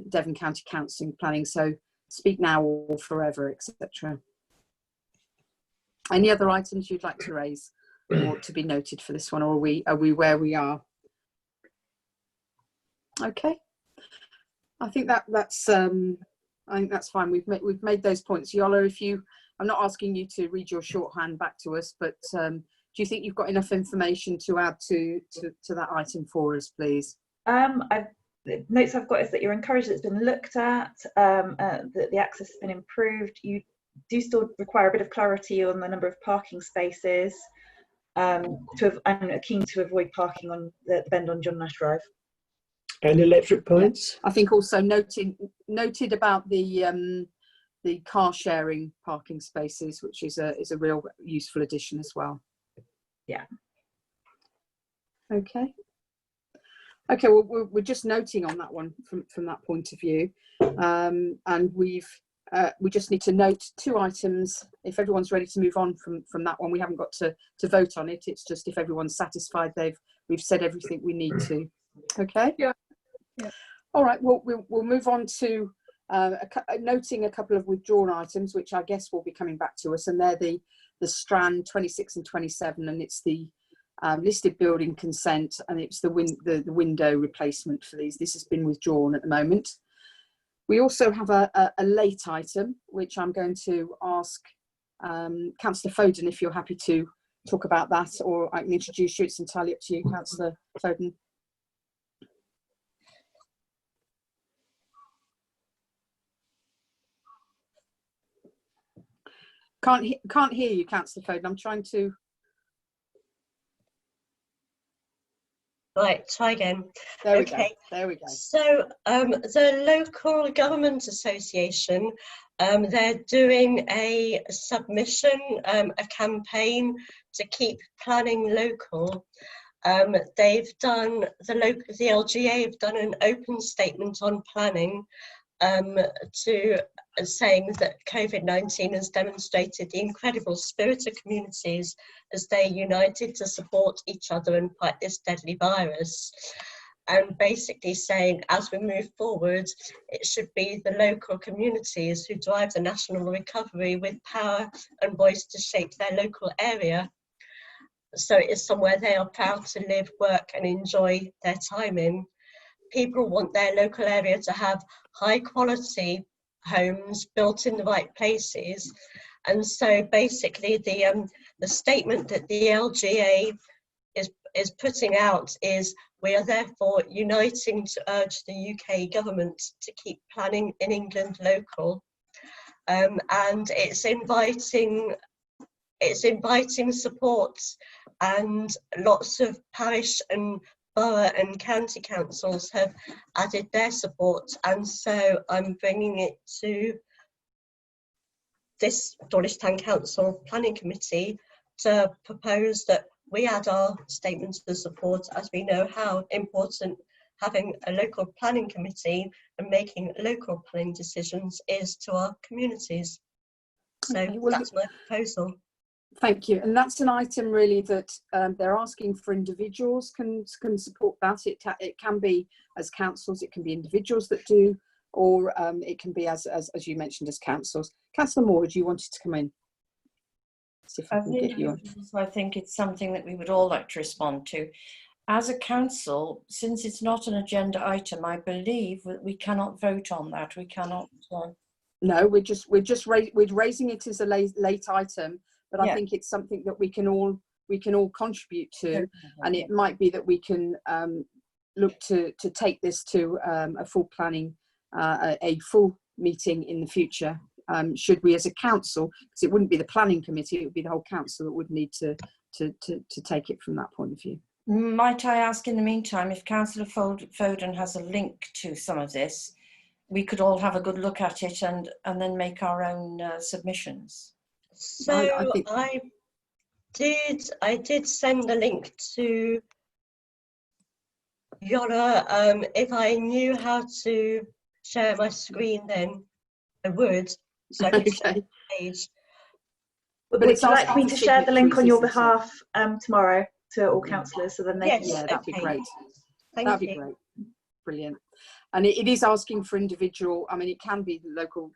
Devon County Council planning. So speak now or forever, etc. Any other items you'd like to raise or to be noted for this one, or are we where we are? Okay, I think that's fine. We've made those points. Yola, I'm not asking you to read your shorthand back to us, but do you think you've got enough information to add to that item for us, please? The notes I've got is that you're encouraged that it's been looked at, that the access has been improved. You do still require a bit of clarity on the number of parking spaces, and are keen to avoid parking on the bend on John Nash Drive. And electric points? I think also noted about the car sharing parking spaces, which is a real useful addition as well. Yeah. Okay. Okay, well, we're just noting on that one from that point of view, and we just need to note 2 items. If everyone's ready to move on from that one, we haven't got to vote on it. It's just if everyone's satisfied, we've said everything we need to. Okay. Yeah. All right. Well, we'll move on to noting a couple of withdrawn items, which I guess will be coming back to us, and they're the Strand 26 and 27, and it's the listed building consent, and it's the window replacement for these. This has been withdrawn at the moment. We also have a late item, which I'm going to ask Councillor Foden if you're happy to talk about that, or I can introduce you. It's entirely up to you, Councillor Foden. Can't hear you, Councillor Foden. I'm trying to. Right, try again. There we go. There we go. So the Local Government Association, they're doing a submission, a campaign to keep planning local. They've done the LGA have done an open statement on planning to saying that COVID-19 has demonstrated the incredible spirit of communities as they united to support each other and fight this deadly virus. And basically saying, as we move forward, it should be the local communities who drive the national recovery with power and voice to shape their local area. So it is somewhere they are proud to live, work and enjoy their time in. People want their local area to have high quality homes built in the right places. And so basically the statement that the LGA is putting out is, we are therefore uniting to urge the UK government to keep planning in England local. And it's inviting support, and lots of parish and borough and county councils have added their support, and so I'm bringing it to this Dawlish Town Council Planning Committee to propose that we add our statements of support, as we know how important having a local planning committee and making local planning decisions is to our communities. So Okay, well, that's my proposal. Thank you. And that's an item really that they're asking for individuals can support that. It can be as councils, it can be individuals that do, or it can be as you mentioned, as councils. Councillor Moore, you wanted to come in? See if I can get you on. I think it's something that we would all like to respond to. As a council, since it's not an agenda item, I believe that we cannot vote on that. We cannot. No, we're raising it as a late item, but Yeah. I think it's something that we can all contribute to, and it might be that we can look to take this to a full planning, a full meeting in the future. Should we, as a council, because it wouldn't be the planning committee, it would be the whole council that would need to take it from that point of view. Might I ask in the meantime, if Councillor Foden has a link to some of this, we could all have a good look at it and then make our own submissions. So I did send a link to Yola. If I knew how to share my screen, then I would. So I could share the page. But But would it's you like asking me for to share the link on your signatures, isn't it? behalf tomorrow to all councillors, so then they Yes. can... Yeah, that'd be Okay. great. Thank That'd you. be great. Brilliant. And it is asking for individual. I mean, it can be local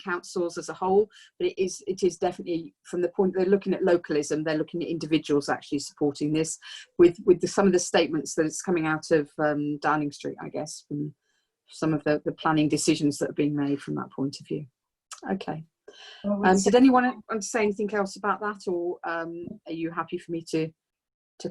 councils as a whole, but it is definitely, from the point they're looking at localism, they're looking at individuals actually supporting this with some of the statements that it's coming out of Downing Street, I guess, from some of the planning decisions that are being made from that point of view. Okay. Did anyone want to say anything else about that, or are you happy for me to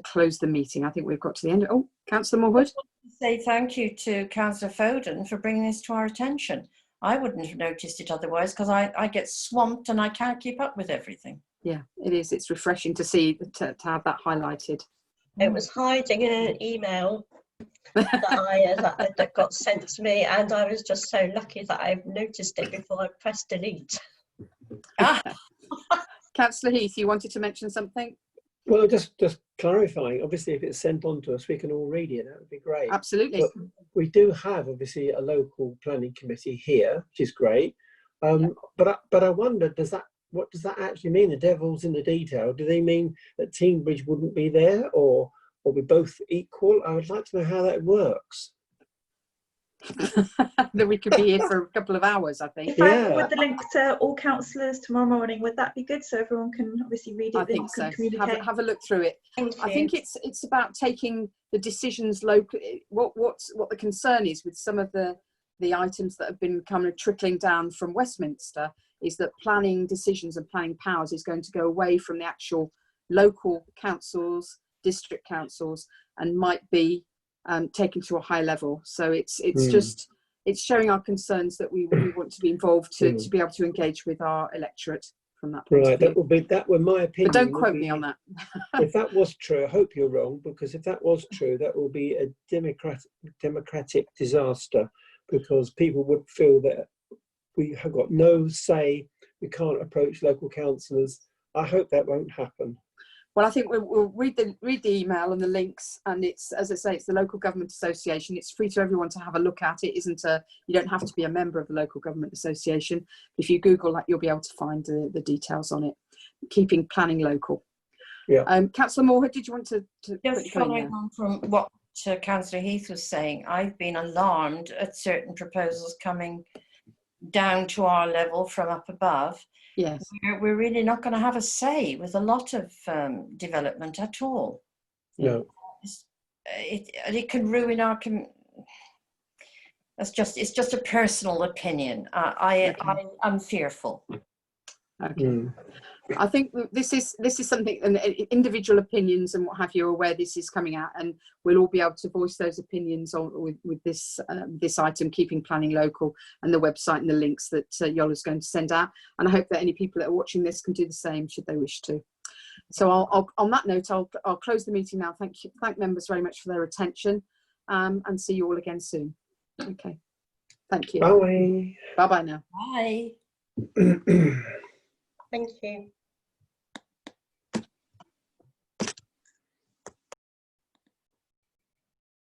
close the meeting? I think we've got to the end. Oh, Councillor Morwood. Say thank you to Councillor Foden for bringing this to our attention. I wouldn't have noticed it otherwise, because I get swamped and I can't keep up with everything. Yeah, it is. It's refreshing to see, to have that highlighted. It was hiding in an email that got sent to me, and I was just so lucky that I noticed it before I pressed delete. Councillor Heath, you wanted to mention something? Well, just clarifying, obviously if it's sent on to us, we can all read it, that would be great. Absolutely. But we do have obviously a local planning committee here, which is great. But I wonder, what does that actually mean? The devil's in the detail. Do they mean that Teambridge wouldn't be there, or be both equal? I would like to know how that works. That we could be here for a couple of hours, I think. If I forward the link to all councillors tomorrow morning, would that be good, so everyone can obviously read it? I think so. Communicate? Have a look through it. I think it's about taking the decisions locally. What the concern is with some of the items that have been kind of trickling down from Westminster is that planning decisions and planning powers is going to go away from the actual local councils, district councils, and might be taken to a high level. So it's showing our concerns that we want to be involved to be able to engage with our electorate from that point of view. That were my opinion. But don't quote me on that. If that was true, I hope you're wrong, because if that was true, that will be a democratic disaster, because people would feel that we have got no say, we can't approach local councillors. I hope that won't happen. Well, I think we'll read the email and the links, and it's, as I say, it's the Local Government Association. It's free to everyone to have a look at. It isn't you don't have to be a member of the Local Government Association. If you Google that, you'll be able to find the details on it. Keeping planning local. Yeah. Councillor Moorhead, did you want to Just following on from what Councillor Heath was saying, I've been alarmed at certain proposals coming down to our level from up above. Yes. We're really not going to have a say with a lot of development at all. No. It can ruin our. It's just a personal opinion. I'm fearful. Okay. I think this is something, and individual opinions and what have you are where this is coming out, and we'll all be able to voice those opinions on with this this item, keeping planning local, and the website and the links that Yola's going to send out. And I hope that any people that are watching this can do the same should they wish to. So I'll on that note, I'll close the meeting now. Thank members very much for their attention, and see you all again soon. Okay. Thank you. Bye. Bye bye now. Bye. Thank you.